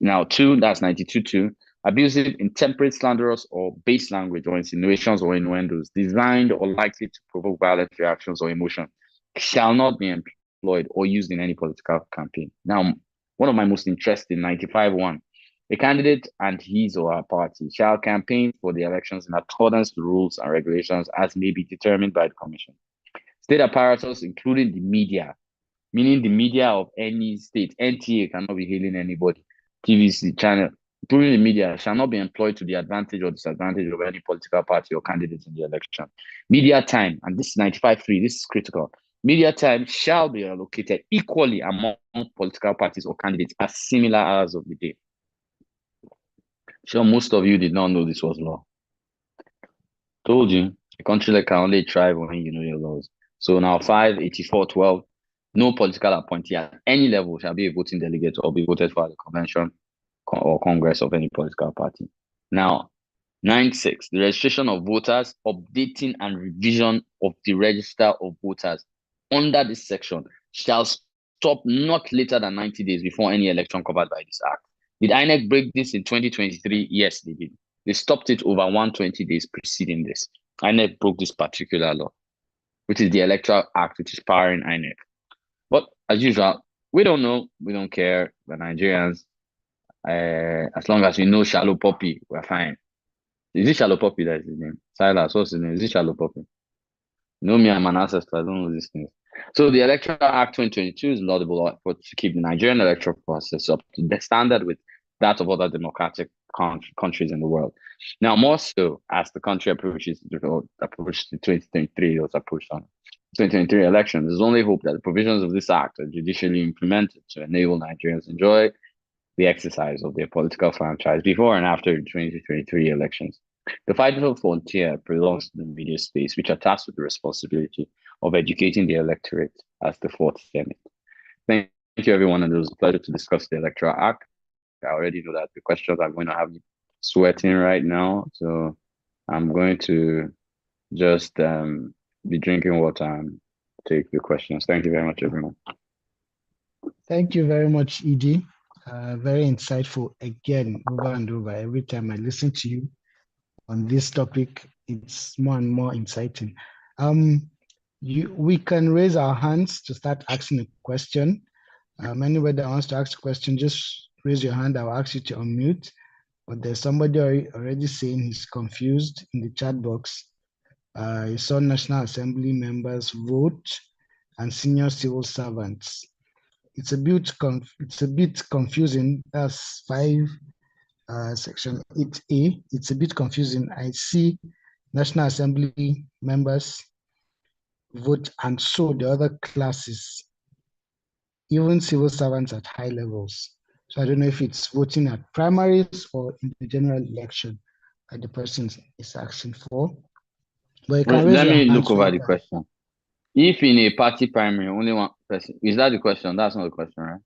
Now, 2, that's 92.2, abusive, intemperate, slanderous, or base language or insinuations or innuendos designed or likely to provoke violent reactions or emotion shall not be employed or used in any political campaign. Now, one of my most interesting, 95.1, a candidate and his or her party shall campaign for the elections in accordance with rules and regulations as may be determined by the Commission. State apparatus, including the media, meaning the media of any state, NTA cannot be hailing anybody, TVC channel, during the media shall not be employed to the advantage or disadvantage of any political party or candidate in the election. Media time, and this is 95.3, this is critical. Media time shall be allocated equally among political parties or candidates at similar hours of the day. Sure, most of you did not know this was law. Told you, a country that can only thrive when you know your laws. So now 584.12, no political appointee at any level shall be a voting delegate or be voted for at the convention or congress of any political party. Now, 9.6, the registration of voters, updating and revision of the register of voters under this section shall stop not later than 90 days before any election covered by this act. Did INEC break this in 2023? Yes, they did. They stopped it over 120 days preceding this. INEC broke this particular law, which is the Electoral Act, which is powering INEC. But as usual, we don't know, we don't care, the Nigerians. As long as we know Shallow Poppy, we're fine. Is it Shallow Poppy that is his name? Silas, what's his name? Is it Shallow Poppy? You know me, I'm an ancestor, I don't know these things. So the Electoral Act 2022 is laudable effort to keep the Nigerian electoral process up to the standard with that of other democratic countries in the world. Now, more so as the country approaches the 2023 or approached on 2023 elections, there's only hope that the provisions of this act are judicially implemented to enable Nigerians enjoy the exercise of their political franchise before and after the 2023 elections. The final frontier belongs to the media space, which are tasked with the responsibility of educating the electorate as the fourth Senate. Thank you, everyone, and it was a pleasure to discuss the Electoral Act. I already know that the questions are going to have me sweating right now, so I'm going to just be drinking water and take the questions. Thank you very much, everyone. Thank you very much, ED. Very insightful again, over and over. Every time I listen to you on this topic, it's more and more exciting. We can raise our hands to start asking a question. Anybody that wants to ask a question, just raise your hand. I'll ask you to unmute. But there's somebody already saying he's confused in the chat box. He saw National Assembly members vote and senior civil servants. It's a bit confusing. That's 5 section 8A. It's a bit confusing. I see National Assembly members vote and so the other classes, even civil servants at high levels. So I don't know if it's voting at primaries or in the general election that the person is asking for. But you can raise Let your me hand look so over you the can- question. If in a party primary, only one person, is that the question? That's not the question, right?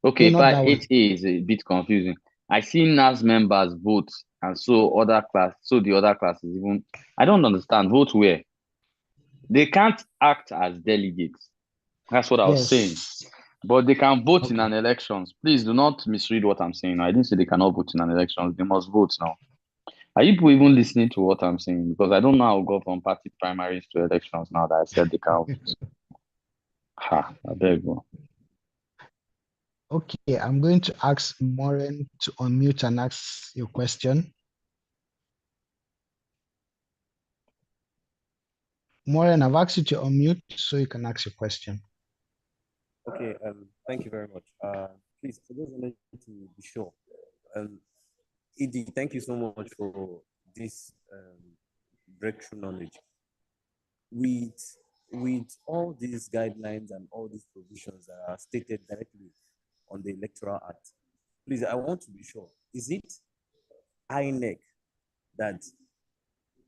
Okay, No, not part that one. 8A is a bit confusing. I see NAS members vote, and so the other classes even, I don't understand, vote where? They can't act as delegates. That's what I was saying. Yes. But they can vote in Okay. an elections. Please do not misread what I'm saying. I didn't say they cannot vote in an elections. They must vote now. Are you people even listening to what I'm saying? Because I don't know how to go from party primaries to elections now that I said they can't vote. Ha, I beg you. Okay, I'm going to ask Maureen to unmute and ask your question. Maureen, I've asked you to unmute so you can ask your question. Okay, thank you very much. Please, I just wanted to be sure. Edie, thank you so much for this breakthrough knowledge. With all these guidelines and all these provisions that are stated directly on the Electoral Act, please, I want to be sure, is it INEC that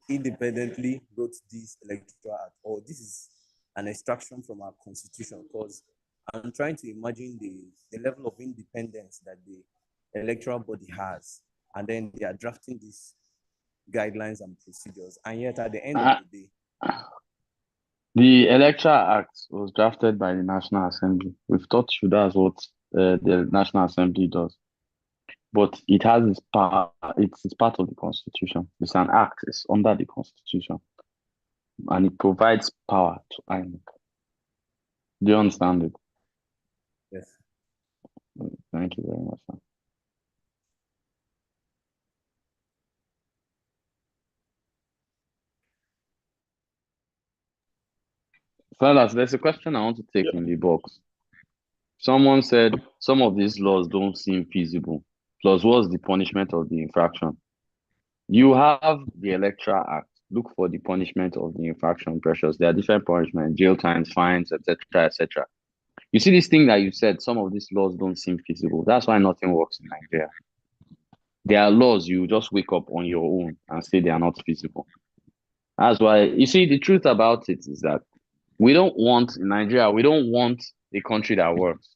independently wrote this Electoral Act, or this is an extraction from our constitution? Because I'm trying to imagine the level of independence that the electoral body has, and then they are drafting these guidelines and procedures, and yet at the end of the day, the Electoral Act was drafted by the National Assembly. We've taught you that's what the National Assembly does. But it has its power, it's part of the Constitution. It's an act, it's under the Constitution. And it provides power to INEC. Do you understand it? yes. Thank you very much, sir. Fellas, there's a question I want to take in the box. Someone said some of these laws don't seem feasible. plus what's the punishment of the infraction. You have the Electoral Act. Look for the punishment of the infraction, Precious. There are different punishments, jail times, fines, etc., etc. You see this thing that you said, some of these laws don't seem feasible. That's why nothing works in Nigeria. There are laws you just wake up on your own and say they are not feasible. That's why, you see, the truth about it is that we don't want, in Nigeria, we don't want a country that works.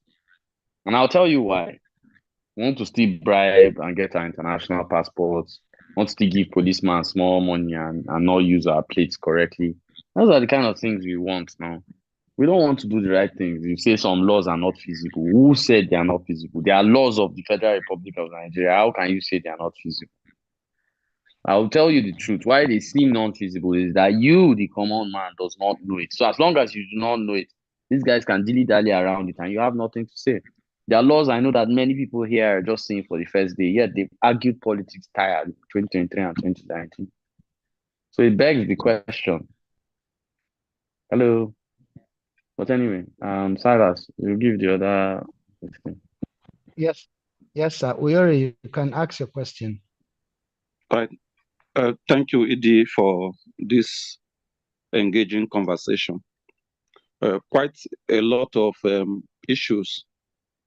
And I'll tell you why. We want to still bribe and get our international passports, want to still give policemen small money and not use our plates correctly. Those are the kind of things we want now. We don't want to do the right things. You say some laws are not feasible. Who said they are not feasible? They are laws of the Federal Republic of Nigeria. How can you say they are not feasible? I'll tell you the truth. Why they seem non-feasible is that you, the common man, does not know it. So as long as you do not know it, these guys can dilly-dally around it and you have nothing to say. There are laws I know that many people here are just saying for the first day, yet they've argued politics tired 2023 and 2019. So it begs the question. Hello. But anyway, Cyrus, we'll give the other. Yes, yes, sir. Uyori, you can ask your question. All right. Thank you, Idi, for this engaging conversation. Quite a lot of issues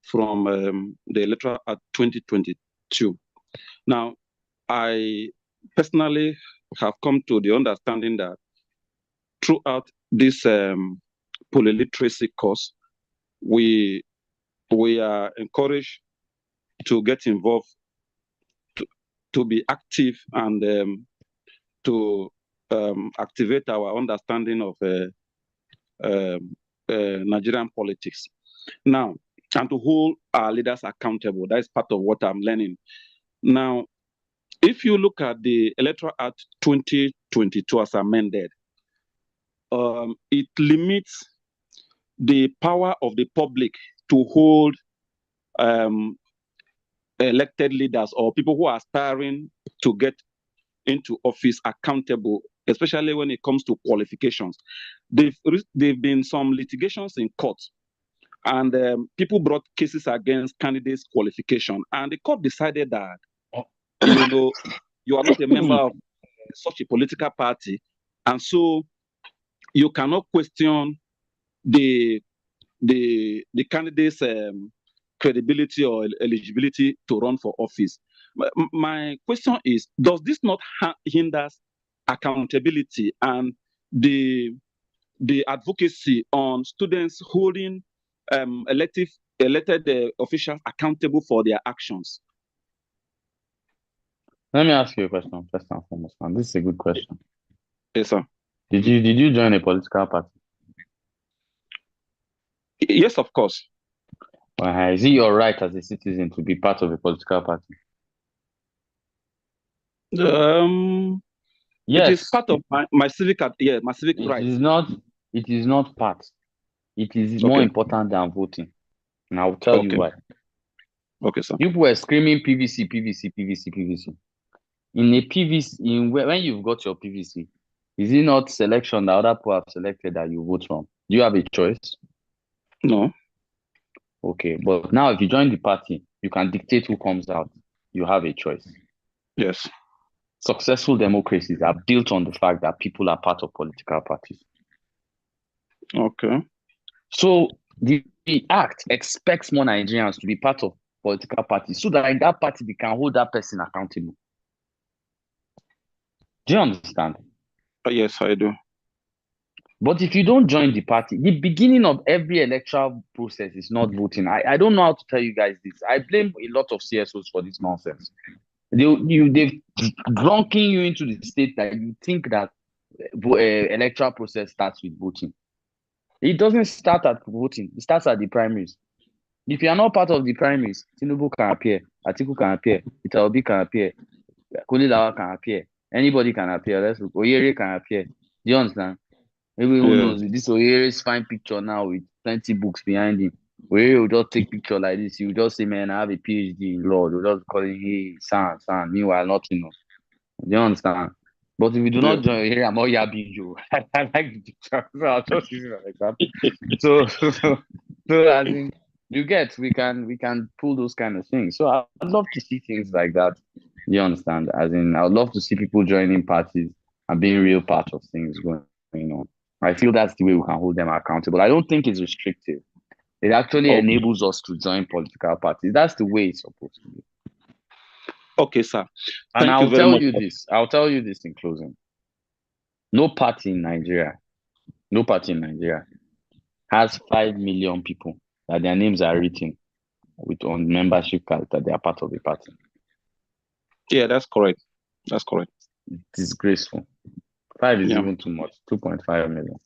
from the Electoral Act 2022. Now, I personally have come to the understanding that throughout this polyliteracy course, we are encouraged to get involved, to be active, and to activate our understanding of Nigerian politics. Now, and to hold our leaders accountable. That is part of what I'm learning. Now, if you look at the Electoral Act 2022 as amended, it limits the power of the public to hold elected leaders or people who are aspiring to get into office accountable, especially when it comes to qualifications. There've been some litigations in court, and people brought cases against candidates' qualification, and the court decided that you are not a member of such a political party, and so you cannot question the candidate's credibility or eligibility to run for office. My question is, does this not hinder accountability and the advocacy on students holding elected officials accountable for their actions? Let me ask you a question first and foremost, and this is a good question. Yes, sir. Did you join a political party? Yes, of course. Is it your right as a citizen to be part of a political party? Yes. It is part of my civic right. It is not part. It is more important than voting. And I'll tell you why. Okay, sir. People were screaming PVC, PVC, PVC, PVC. In a PVC, when you've got your PVC, is it not selection that other people have selected that you vote from? Do you have a choice? No. Okay, but now if you join the party, you can dictate who comes out. You have a choice. Yes. Successful democracies are built on the fact that people are part of political parties. Okay. So the act expects more Nigerians to be part of political parties so that in that party they can hold that person accountable. Do you understand? Yes, I do. But if you don't join the party, the beginning of every electoral process is not voting. I don't know how to tell you guys this. I blame a lot of CSOs for this nonsense. They've drunken you into the state that you think that electoral process starts with voting. It doesn't start at voting. It starts at the primaries. If you are not part of the primaries, Tinubu can appear, Atiku can appear, Peter Obi can appear, Kolilawa can appear, anybody can appear. Oyere can appear. Do you understand? Everyone knows this Oyere's fine picture now with plenty books behind him. Oyere will just take picture like this. He will just say, "Man, I have a PhD in law." They'll just call him, "Hey, son." Meanwhile, nothing. Do you understand? But if you do not join Oyere, I'm not yabbing you. I like the picture, so I'll just use it as an example. So I think You get, we can pull those kind of things. So I'd love to see things like that. You understand? As in, I would love to see people joining parties and being real part of things going on. I feel that's the way we can hold them accountable. I don't think it's restrictive. It actually enables us to join political parties. That's the way it's supposed to be. Okay, sir. And Thank you very much. I'll tell you this in closing. No party in Nigeria has 5 million people that their names are written on membership cards that they are part of the party. Yeah, that's correct. That's correct. Disgraceful. 5 is even too much. 2.5 million.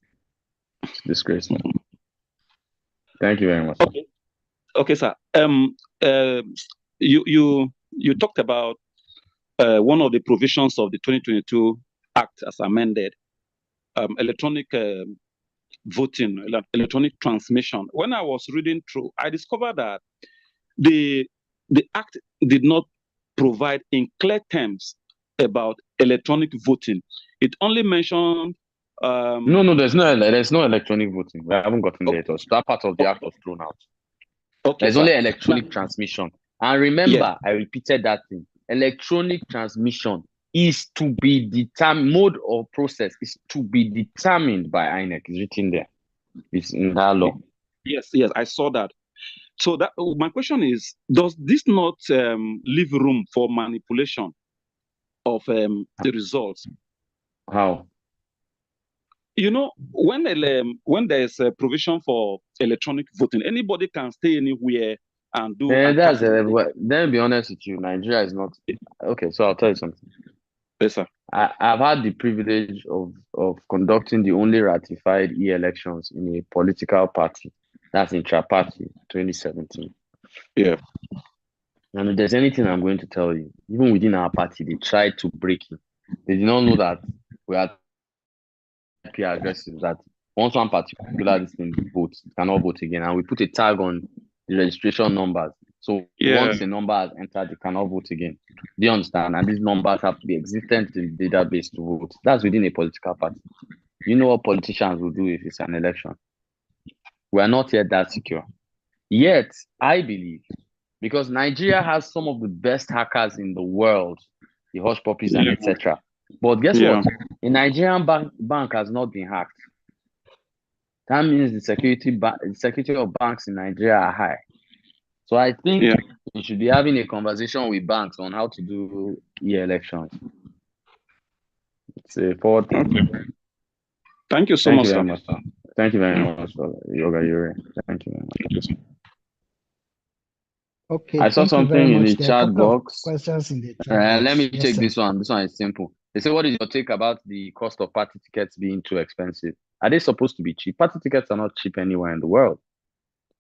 It's disgraceful. Thank you very much. Okay, sir. You talked about one of the provisions of the 2022 Act as amended, electronic voting, electronic transmission. When I was reading through, I discovered that the Act did not provide in clear terms about electronic voting. It only mentioned no, there's no electronic voting. We haven't gotten there. So that part of the Act was thrown out. Okay, there's only electronic transmission. And remember, I repeated that thing. Electronic transmission is to be determined, mode or process is to be determined by INEC. It's written there. It's in that law. Yes, I saw that. So that my question is, does this not leave room for manipulation of the results? How? You know, when there's a provision for electronic voting, anybody can stay anywhere and do. Then be honest with you, Nigeria is not okay. So I'll tell you something. Yes, sir. I've had the privilege of conducting the only ratified elections in a political party. That's intra-party, 2017. Yeah. And if there's anything I'm going to tell you, even within our party, they tried to break it. They did not know that we are aggressive, that once one particular thing votes, cannot vote again. And we put a tag on the registration numbers. So once a number has entered, they cannot vote again. Do you understand? And these numbers have to be existent in the database to vote. That's within a political party. You know what politicians will do if it's an election? We are not yet that secure. Yet, I believe, because Nigeria has some of the best hackers in the world, the hush puppies and etc. But guess what? A Nigerian bank has not been hacked. That means the security of banks in Nigeria are high. So I think we should be having a conversation with banks on how to do e-elections. It's a forward thinking. Thank you so much, sir. Thank you very much, Yoga Yuri. Thank you very much. Okay. I saw something in the chat box. Questions in the chat box. Let me take this one. This one is simple. They say, what is your take about the cost of party tickets being too expensive? Are they supposed to be cheap? Party tickets are not cheap anywhere in the world.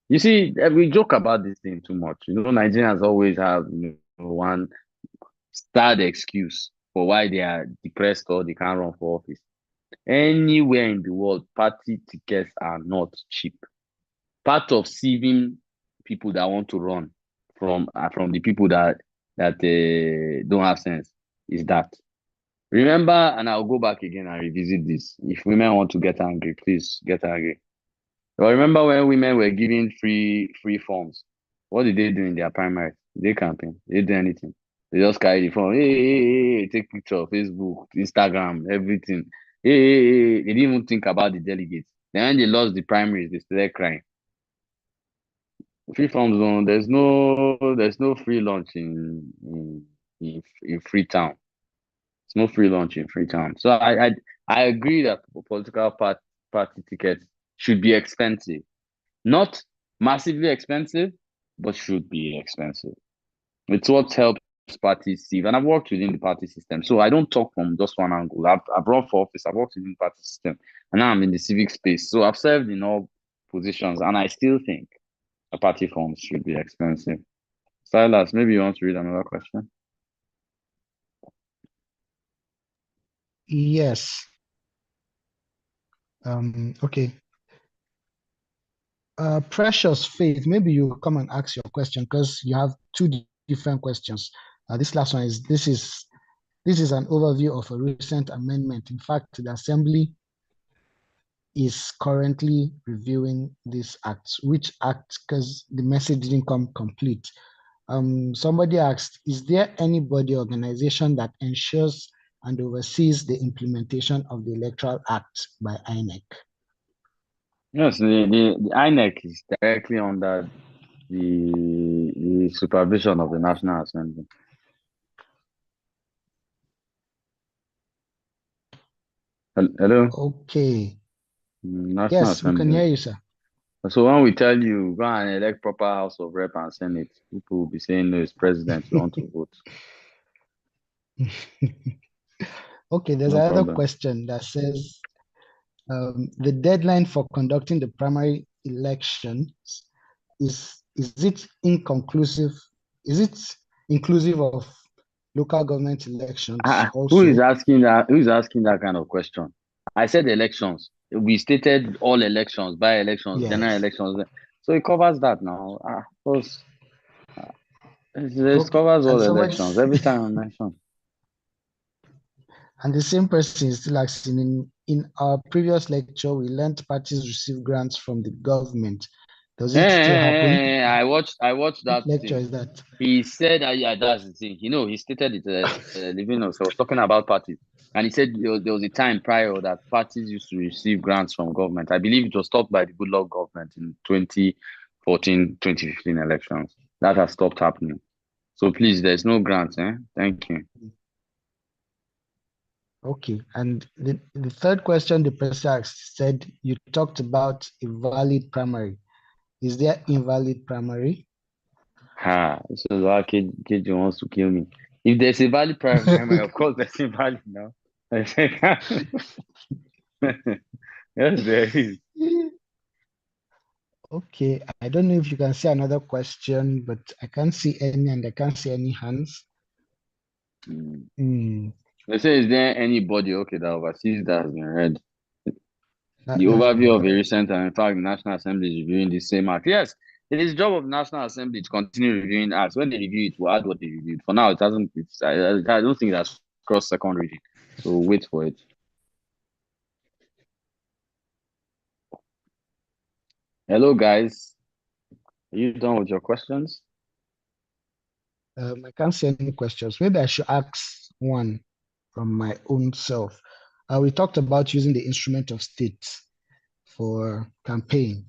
You see, we joke about this thing too much. You know, Nigerians always have one sad excuse for why they are depressed or they can't run for office. Anywhere in the world, party tickets are not cheap. Part of sieving people that want to run from the people that don't have sense is that. Remember, and I'll go back again and revisit this. If women want to get angry, please get angry. But remember when women were giving free forms? What did they do in their primaries? They campaign. They do anything. They just carry the form. Hey, take picture of Facebook, Instagram, everything. Hey. They didn't even think about the delegates. Then when they lost the primaries, they started crying. Free forms zone. There's no free lunch in Freetown. There's no free lunch in Freetown. So I agree that political party tickets should be expensive. Not massively expensive, but should be expensive. It's what helps parties sieve. And I've worked within the party system. So I don't talk from just one angle. I've run for office, I've worked within the party system, and now I'm in the civic space. So I've served in all positions, and I still think a party forms should be expensive. Silas, maybe you want to read another question? Yes. Okay. Precious Faith, maybe you come and ask your question because you have two different questions. This last one is this is an overview of a recent amendment. In fact, the Assembly is currently reviewing this act? Which act? Because the message didn't come complete. Somebody asked, is there any body organization that ensures and oversees the implementation of the Electoral Act by INEC? Yes, the INEC is directly under the supervision of the National Assembly. Hello? Okay. National Yes, we can Assembly. hear you, sir. So when we tell you go and elect proper House of Rep and Senate, people will be saying no, it's president, you want to vote. Okay, there's No another problem. question that says the deadline for conducting the primary elections is it inconclusive? Is it inclusive of local government elections Who is also? asking that? Who is asking that kind of question? I said elections. We stated all elections, by elections, general Yes. elections. So it covers that now. It Okay. covers And all somebody elections every time I mention. and the same person is still asking in our previous lecture, we learned parties receive grants from the government. Does it still happen? I watched Which that lecture thing. is that? He said, yeah, that's the thing. You know, he stated it living us. I was talking about parties. And he said there was a time prior that parties used to receive grants from government. I believe it was stopped by the Goodluck government in 2014, 2015 elections. That has stopped happening. So please, there's no grants. Thank you. Okay. And the third question the person asked said, you talked about a valid primary. Is there invalid primary? So KJ wants to kill me. If there's a valid primary, of course there's invalid now. Yes, there is. Okay, I don't know if you can see another question, but I can't see any and I can't see any hands. They say, is there anybody that oversees that has been read? That The has been overview of a read. recent, and in fact, the National Assembly is reviewing the same act. Yes, it is job of National Assembly to continue reviewing acts. When they review it, we'll add what they reviewed. For now, it hasn't. I don't think that's crossed second reading, so we'll wait for it. Hello, guys. Are you done with your questions? I can't see any questions. Maybe I should ask one from my own self. We talked about using the instrument of state for campaign.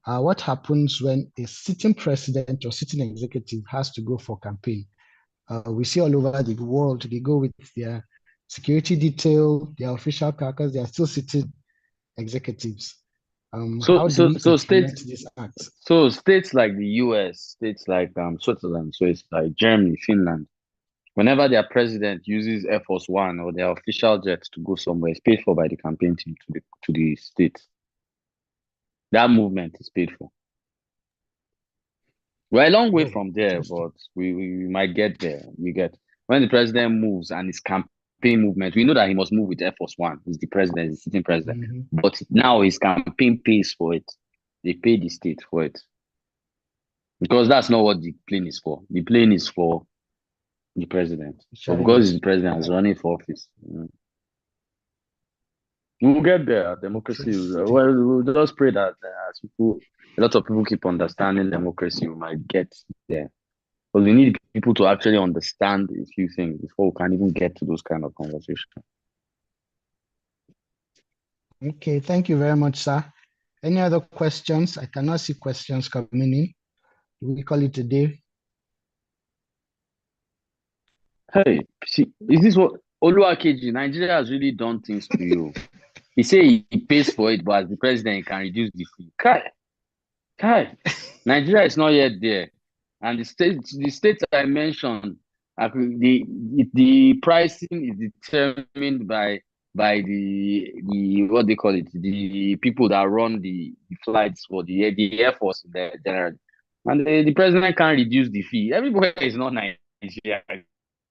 What happens when a sitting president or sitting executive has to go for campaign? We see all over the world, they go with their security detail, their official caucus, they are still sitting executives. How do we implement this act? So states like the US, states like Switzerland, so it's like Germany, Finland, whenever their president uses Air Force One or their official jet to go somewhere, it's paid for by the campaign team to the state. That movement is paid for. We're a long way from there, but we might get there. We get when the president moves and his campaign movement, we know that he must move with Air Force One. He's the president, he's the sitting president. But now his campaign pays for it. They pay the state for it. Because that's not what the plane is for. The plane is for the president. So because the president is running for office. We'll get there. Democracy. Well, we'll just pray that as a lot of people keep understanding democracy, we might get there. But we need people to actually understand a few things before we can even get to those kind of conversations. Okay, thank you very much, sir. Any other questions? I cannot see questions coming in. Do we call it a day? Hey, see, is this what Oluwakeji, Nigeria has really done things to you? He say he pays for it, but as the president, he can reduce the fee. Kai, Nigeria is not yet there. And the states I mentioned, the pricing is determined by the what they call it, the people that run the flights for the Air Force generally. And the president can't reduce the fee. Everywhere is not Nigeria.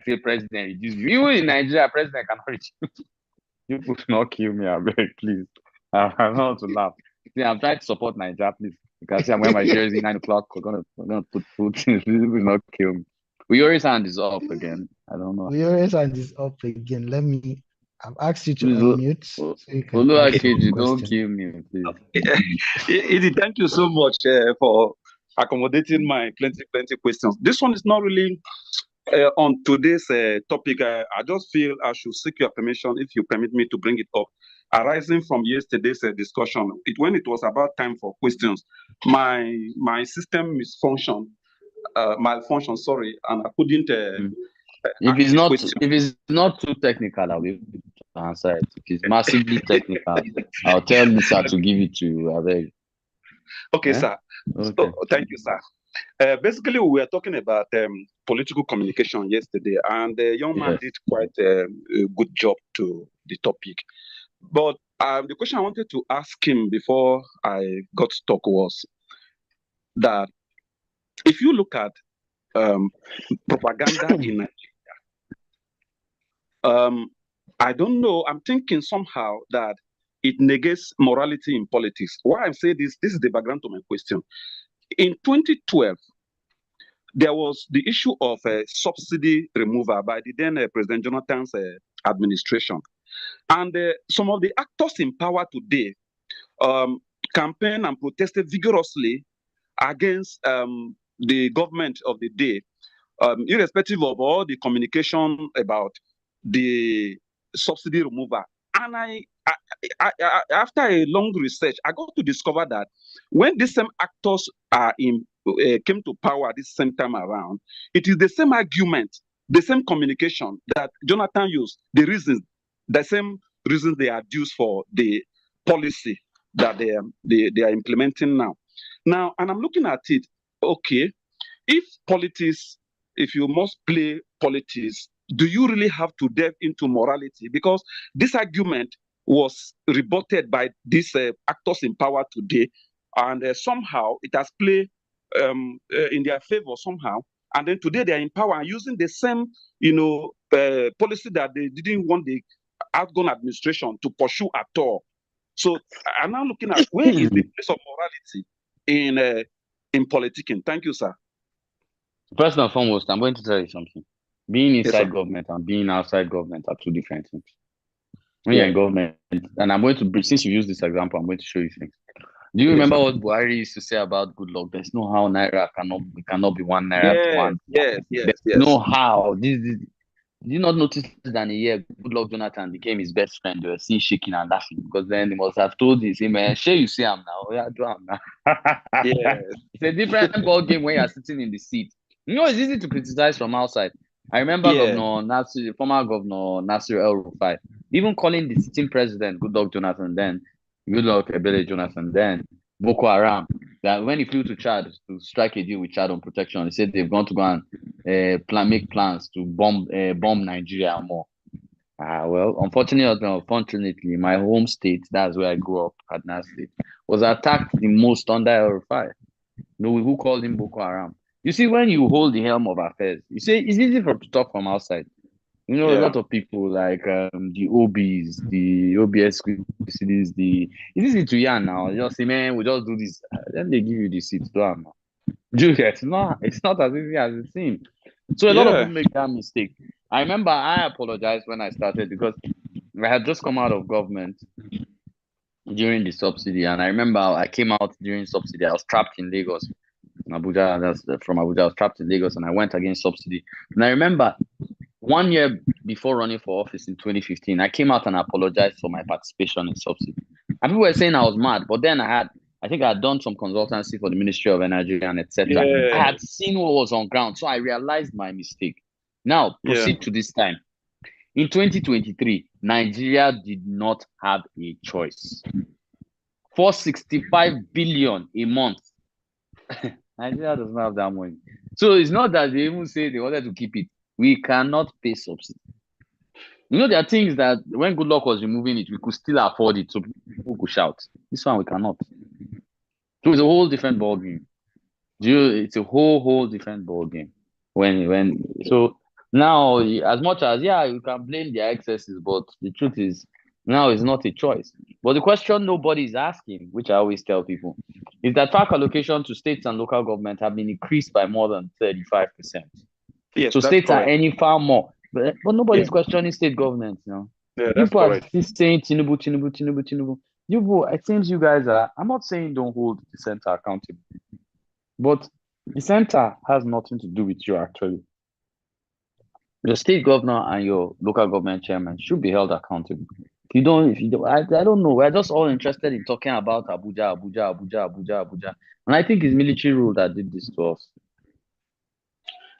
Say president reduce the fee. Even in Nigeria, president cannot reduce. You should not kill me, I beg, please. I don't want to laugh. See, I'm trying to support Nigeria, please. You can see I'm wearing my jersey 9 o'clock. We're gonna put food. Please will not kill me. Uyori's hand is up again. I don't know. Uyori's hand is up again. Let me I've asked you to Please, unmute so you can ask Oluwakeji, your don't question. kill me, please. Edie, thank you so much for accommodating my plenty questions. This one is not really on today's topic. I just feel I should seek your permission, if you permit me to bring it up. Arising from yesterday's discussion, when it was about time for questions, my system malfunction, sorry, and I couldn't If it's not too technical, I'll be able to answer it. If it's massively technical, I'll tell Lisa to give it to you. I beg. Okay, sir. Okay. So, thank you, sir. Basically, we were talking about political communication yesterday, and the young man did quite a good job to the topic. But the question I wanted to ask him before I got stuck was that if you look at propaganda in Nigeria, I don't know, I'm thinking somehow that it negates morality in politics. Why I say this is the background to my question. In 2012, there was the issue of subsidy removal by the then President Jonathan's administration. And some of the actors in power today campaigned and protested vigorously against the government of the day, irrespective of all the communication about the subsidy removal. And after a long research, I got to discover that when these same actors came to power this same time around, it is the same argument, the same communication that Jonathan used, the same reasons they adduce for the policy that they are implementing now. Now, and I'm looking at it, okay, if you must play politics, do you really have to delve into morality? Because this argument was rebutted by these actors in power today, and somehow it has played in their favor somehow. And then today they are in power and using the same, policy that they didn't want the outgone administration to pursue at all. So I'm now looking at where is the place of morality in politicking. Thank you, sir. First and foremost, I'm going to tell you something. Being inside government and being outside government are two different things. When you're in government, and I'm going to, since you use this example, I'm going to show you things. Do you remember what Buhari used to say about good luck? There's no how Naira cannot be 1 Naira to 1. Yes. No how. Did you not notice that in a year, good luck Jonathan became his best friend? They were seen shaking and laughing because then he must have told his man, "Sure, you see him now. Yeah, do him now." It's a different ball game when you're sitting in the seat. It's easy to criticize from outside. I remember former Governor Nasir El-Rufai, even calling the sitting president, Goodluck Jonathan then, Goodluck Ebele Jonathan then, Boko Haram, that when he flew to Chad to strike a deal with Chad on protection, he said they've gone to go and make plans to bomb Nigeria more. Well, unfortunately, my home state, that's where I grew up, Kaduna State, was attacked the most under El-Rufai. Who called him Boko Haram? You see, when you hold the helm of affairs, you say it's easy to talk from outside. A lot of people like the OBs, the OBS, it's easy to yarn now. You just say, man, we just do this. Then they give you the seats. It's not as easy as it seems. So a lot of people make that mistake. I remember I apologized when I started because I had just come out of government during the subsidy. And I remember I came out during subsidy. I was trapped in Lagos. Abuja, from Abuja, I was trapped in Lagos and I went against subsidy. And I remember 1 year before running for office in 2015, I came out and apologized for my participation in subsidy. And people were saying I was mad, but then I think I had done some consultancy for the Ministry of Energy and etc. I had seen what was on ground, so I realized my mistake. Now, proceed to this time. In 2023, Nigeria did not have a choice. 465 billion a month. Nigeria does not have that money. So it's not that they even say they wanted to keep it. We cannot pay subsidy. There are things that when Good Luck was removing it, we could still afford it, so people could shout. This one we cannot. So it's a whole different ball game. It's a whole different ball game. So now, as much as you can blame their excesses, but the truth is now it's not a choice. But the question nobody is asking, which I always tell people, is that tax allocation to states and local government have been increased by more than 35%. Yes, so states correct. Are earning far more, but nobody's questioning state governments now. Yeah, You that's people are correct. still saying Tinubu. You people, it seems you guys are. I'm not saying don't hold the center accountable, but the center has nothing to do with you actually. Your state governor and your local government chairman should be held accountable. If you don't, I don't know. We're just all interested in talking about Abuja. And I think it's military rule that did this to us.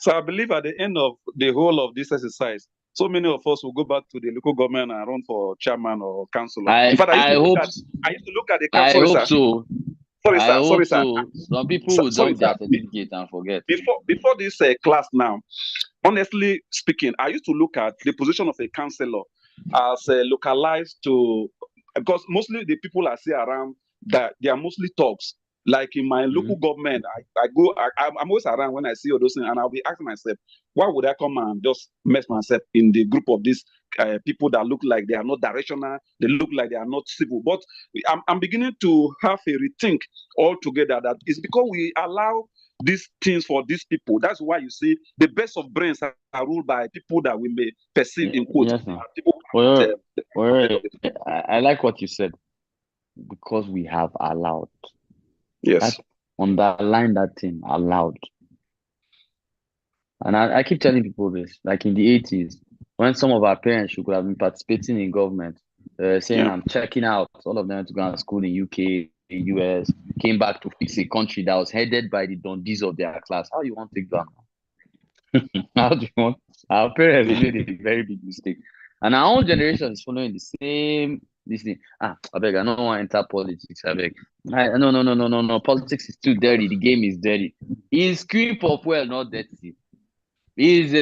So I believe at the end of the whole of this exercise, so many of us will go back to the local government and run for chairman or councillor. In fact, I hope I used to look at the I sorry, hope sir. so. Sorry, I sir. hope Sorry, sir. so. Some people will Sorry, dump their sir. certificate and forget. Before this class now, honestly speaking, I used to look at the position of a councillor as localized to, because mostly the people I see around that they are mostly thugs. Like in my local government, I'm always around when I see all those things, and I'll be asking myself, why would I come and just mess myself in the group of these people that look like they are not directional, they look like they are not civil. But I'm beginning to have a rethink altogether that it's because we allow these things for these people. That's why you see the best of brains are ruled by people that we may perceive in quotes. Yes, sir. People I like what you said because we have allowed. yes. Underline that thing, allowed. And I keep telling people this, like in the 80s, when some of our parents should have been participating in government, saying, Yeah. I'm checking out, all of them went to go to school in UK, US, came back to fix a country that was headed by the Dundies of their class. How you want to take that now? How do you want? Our parents made a very big mistake. And our own generation is following the same this thing. I beg, I don't want to enter politics. I beg. No. Politics is too dirty. The game is dirty. Is cream of well not dirty? Is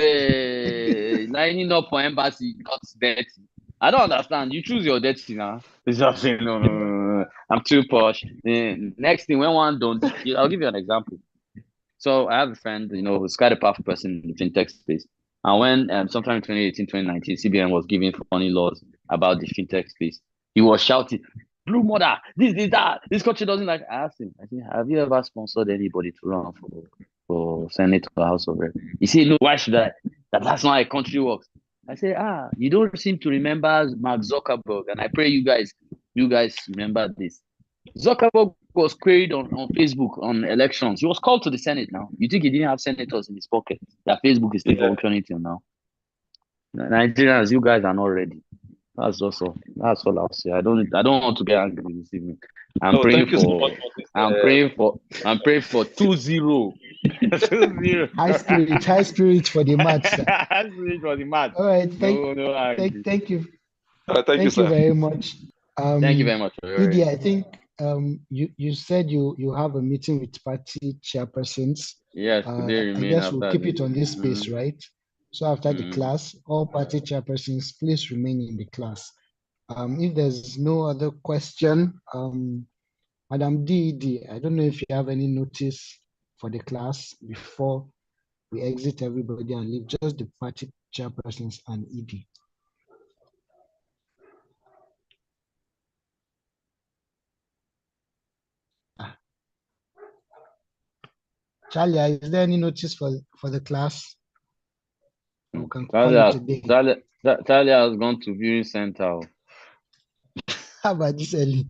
lining up for embassy not dirty? I don't understand. You choose your dirty now. It's just saying, no. I'm too posh. Next thing, when one don't, I'll give you an example. So I have a friend, who's quite a powerful person in the fintech space. And when sometime in 2018, 2019, CBN was giving funny laws about the fintech space, he was shouting, Blue mother, that. This country doesn't like. I asked him, have you ever sponsored anybody to run for Senate or House of Rep? He said, no, why should I? That's not how a country works. I said, you don't seem to remember Mark Zuckerberg. And I pray you guys remember this. Zuckerberg was queried on Facebook on elections. He was called to the Senate now. You think he didn't have senators in his pocket? That Facebook is still functioning till now. Nigerians, you guys are not ready. That's all I'll say. I don't want to get angry this evening. I'm praying for 2-0. 2-0. High spirit for the match, sir. High spirit for the match. All right, thank you. Thank you, sir. Very much. Thank you very much. Didi, I think you said you have a meeting with party chairpersons. Yes, today I guess we'll keep it on this space, right? So after the class, all party chairpersons, please remain in the class. If there's no other question, Madam Didi, I don't know if you have any notice for the class before we exit everybody and leave just the party chairpersons and ED. Charlie, is there any notice for the class? We can call it today. Charlie has gone to viewing center. How about this, Ellie?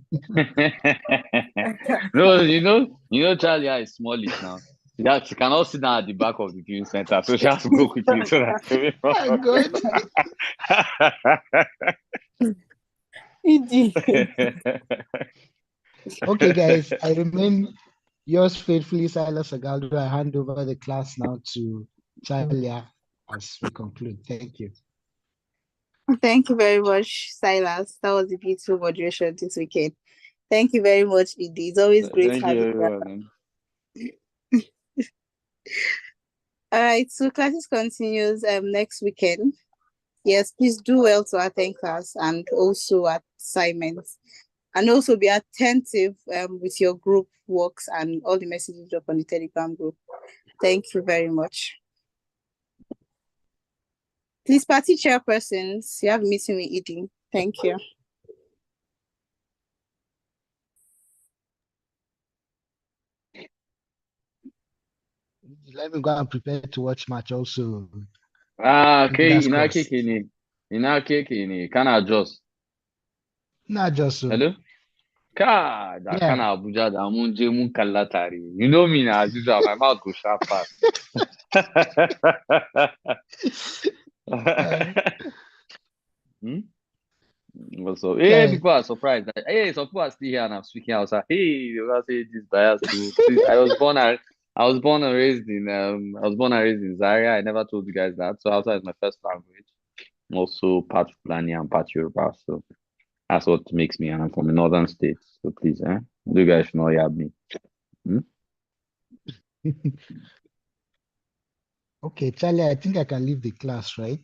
No, Charlie is smallish now. She cannot sit down at the back of the viewing center, so she has to go quickly. So Okay, guys, I remain yours faithfully, Silas Agaldo. I hand over the class now to Charlie as we conclude. Thank you. Thank you very much, Silas. That was a beautiful moderation this weekend. Thank you very much, Edie. It's always great having you. All right, so classes continues next weekend. Yes, please do well to attend class and also assignments. And also be attentive with your group works and all the messages up on the Telegram group. Thank you very much. Please, party chairpersons, you have a meeting with Edie. Thank you. Let me go and prepare to watch match also. Okay, Ina keke ni kana Jos. Not just so. Hello? Ka da Yeah. kana Abuja da mun je mun kalla tare. You know me na as usual, my mouth go sharp fast. Hmm? So, hey, Okay. people are surprised. Hey, some people are still here and I'm speaking outside. Hey, they will say this bias too. Please, I was born and raised in Zaria. I never told you guys that. So Hausa is my first language. I'm also part Fulani and part Yoruba. So that's what makes me. And I'm from a northern state. So please, you guys should not yab me. Hmm? Okay, Charlie, I think I can leave the class, right?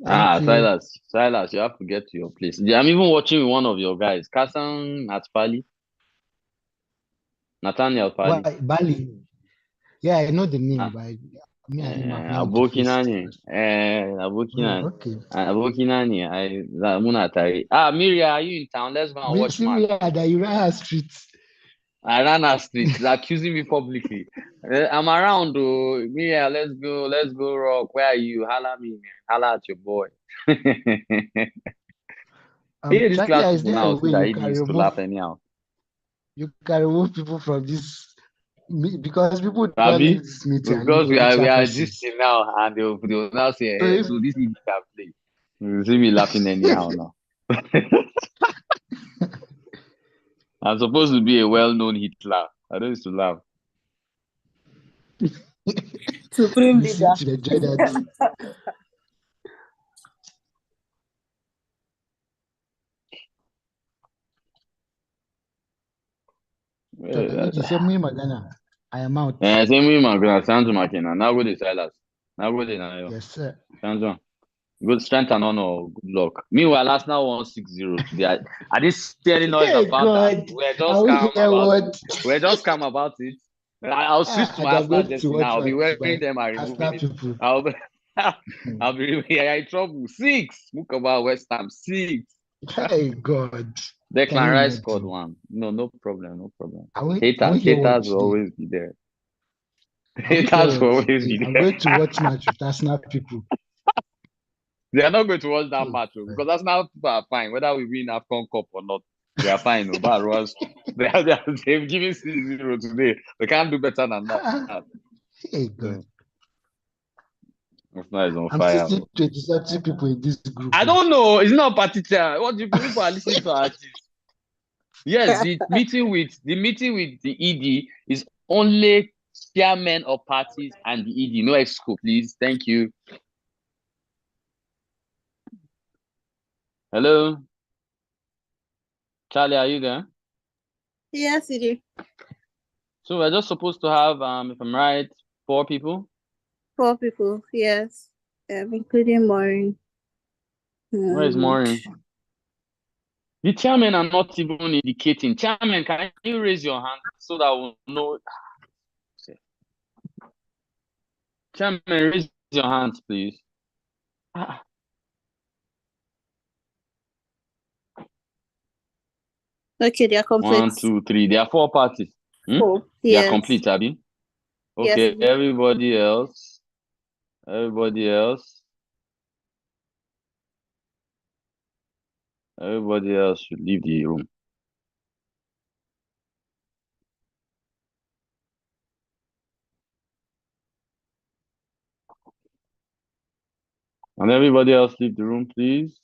Thank you. Silas, you have to get to your place. Yeah, I'm even watching with one of your guys, Kasan Atpali, Nathaniel Pali. Why, Bali? Yeah, I know the name, Ah, but me and him have not abokina interfaced. ne. Oh, okay. Abokina ne. Muna tare. Ah, Miria, are you in town? Let's go and watch match. Similar that you ran her street. I ran her street. She's accusing me publicly. I'm around, though. Miria, let's go rock. Where are you? Holla me, man. Holla at your boy. Hey, these Charlie, class is people there a now see way that you he can used to remove laugh anyhow. people from this because people don't like Abi, this meeting and because leave we extra are persons. existing now, and they'll now say, So if so this idiot can play. You see me laughing anyhow now. I'm supposed to be a well-known Hitler. I don't used to laugh. Supreme you see leader. to enjoy that. Charlie, say me magana. I am out. Same way, my grand Sanjo Makina. Now go to Silas. Now go to Nayo. Yes, sir. Sanjo. Good strength and honor. Good luck. Meanwhile, Arsenal won 6-0 today. I didn't see any noise Hey about that. God, I will hear what. We're just calm about it. I'll switch to And my I'm Arsenal going to jersey watch now. I'll be match wearing by them and removing Arsenal it. people. I'll be, I'll be in trouble. 6. Look about West Ham. 6. Hey God, can you Declan Rice scored imagine? 1. No problem. No problem. I will hear what Haters will today. always be there. I will hear Haters what will always today. be I'm there. going to watch match with Arsenal people. They are not going to watch that Hey, match God. because Arsenal people are fine. Whether we win AFCON Cup or not, they are fine. No, but Ross, they've given 6-0 today. They can't do better than that. Hey God. So, Arsenal is on I'm still fire. seeing 20 people in this group. I don't know. It's not party time. What do people are listening to artists? Yes, the meeting with the ED is only chairmen of parties and the ED. No exco, please. Thank you. Hello, Charlie. Are you there? Yes, it is. So we're just supposed to have, if I'm right, 4 people. 4 people. Yes, including Maureen. Where is Maureen? The chairmen are not even indicating. Chairman, can you raise your hand so that we'll know? Chairman, raise your hands, please. Okay, they are complete. 1, 2, 3. There are 4 parties. 4. They are Yes. complete, Abby. Yes. Okay, everybody else. Everybody else should leave the room. And everybody else leave the room, please.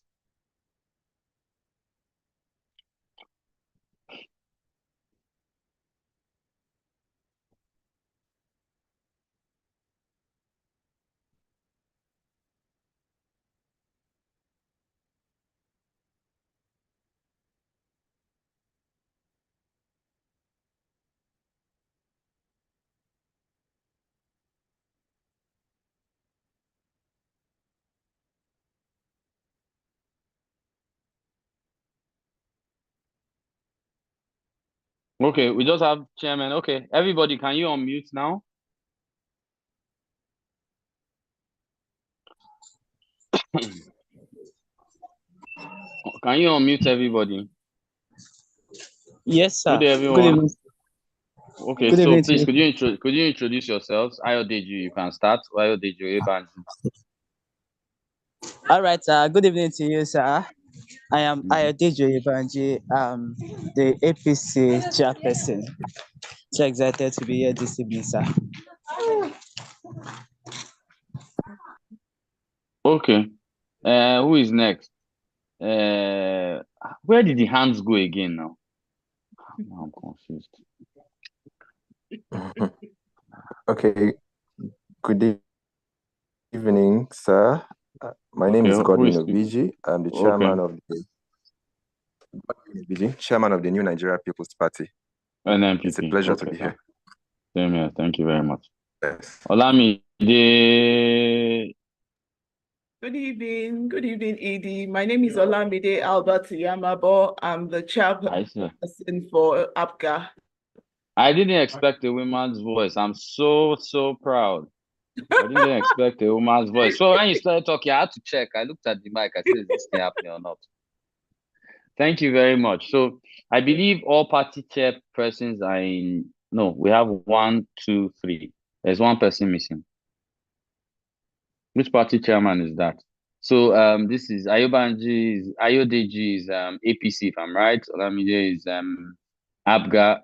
Okay, we just have chairman. Okay, everybody, can you unmute now? Can you unmute everybody? Yes, sir. Good day, everyone. Good evening. Okay, Good so evening. please, could you introduce yourselves? Ayodeji, you can start. Ayodeji Ebanji. All right, good evening to you, sir. I am Ayodejo Ibanji, the APC chairperson. So excited to be here this evening, sir. Okay. Who is next? Where did the hands go again now? Now I'm confused. Okay. Good evening, sir. My name is Godwin Obiji. I'm the chairman of the New Nigeria People's Party. NNPP. It's a pleasure to be here. Same here. Thank you very much. Yes. Olamide. Good evening, Edie. My name is Olamide Albert Yamabo. I'm the chairperson for APGA. I didn't expect a woman's voice. I'm so proud. I didn't expect a woman's voice. So when you started talking, I had to check. I looked at the mic. I said, is this thing happening or not? Thank you very much. So I believe all party chairpersons are in. No, we have 1, 2, 3. There's one person missing. Which party chairman is that? So this is Ayodeji is APC, if I'm right. Olamide is APGA.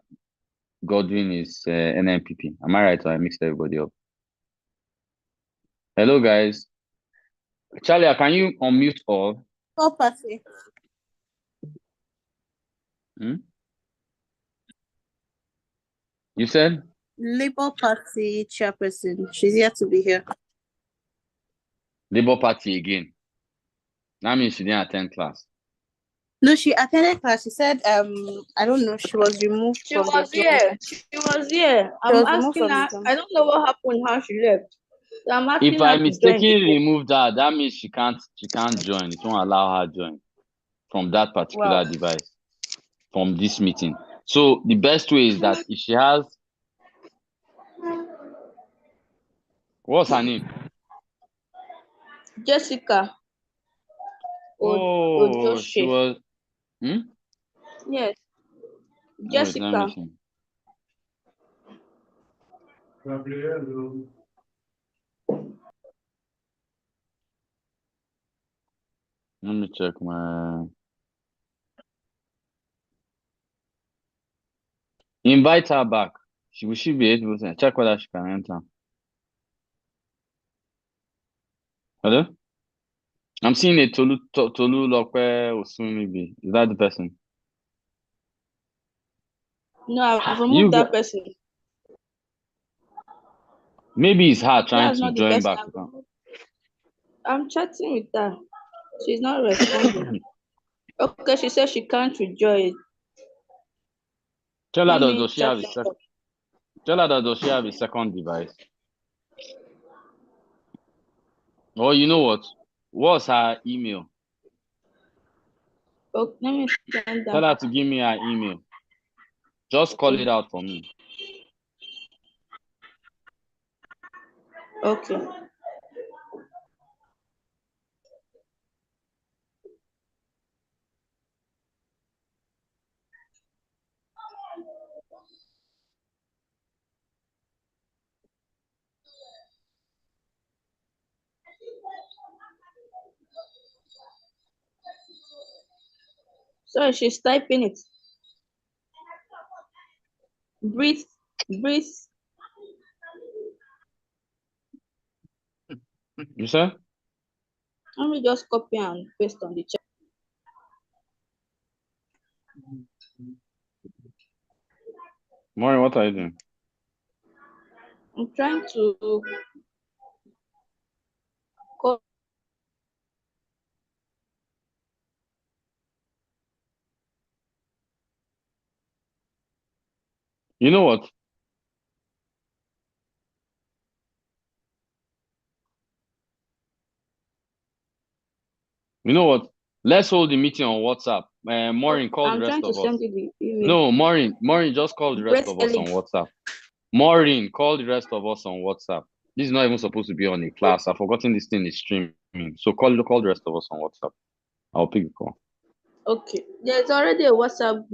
Godwin is NNPP. Am I right? Or I mixed everybody up. Hello, guys. Charlie, can you unmute all? All party. You said? Labour Party chairperson. She's here to be here. Labour Party again. That means she didn't attend class. No, she attended class. She said, I don't know, she was removed She was here. I'm asking her. I don't know what happened, how she left. So I'm asking if her I to mistakenly removed her, that means she can't join. It won't allow her join from that particular device, from this meeting. So the best way is that if she has, what's her name? Jessica. Oh, she was. Yes. Jessica. Let me check my. Invite her back. She should be able to check whether she can enter. Hello? I'm seeing a Tolu Lope Osunmibi. Is that the person? No, I've removed that person. Maybe it's her trying to join back. I'm chatting with her. She's not responding. Okay, she says she can't rejoin. Tell her does she have a second device? Or you know what? What's her email? Oh, let me send that. Tell her to give me her email. Just call it out for me. Okay. So she's typing it. Breathe. You said? Let me just copy and paste on the chat. Maureen, what are you doing? I'm trying to copy. You know what? You know what? Let's hold the meeting on WhatsApp. Maureen, call the rest of us. Send you the email. No, Maureen, just call the rest of us on WhatsApp. Maureen, call the rest of us on WhatsApp. This is not even supposed to be on a class. I've forgotten this thing is streaming. So call the rest of us on WhatsApp. I'll pick the call. Okay. There's already a WhatsApp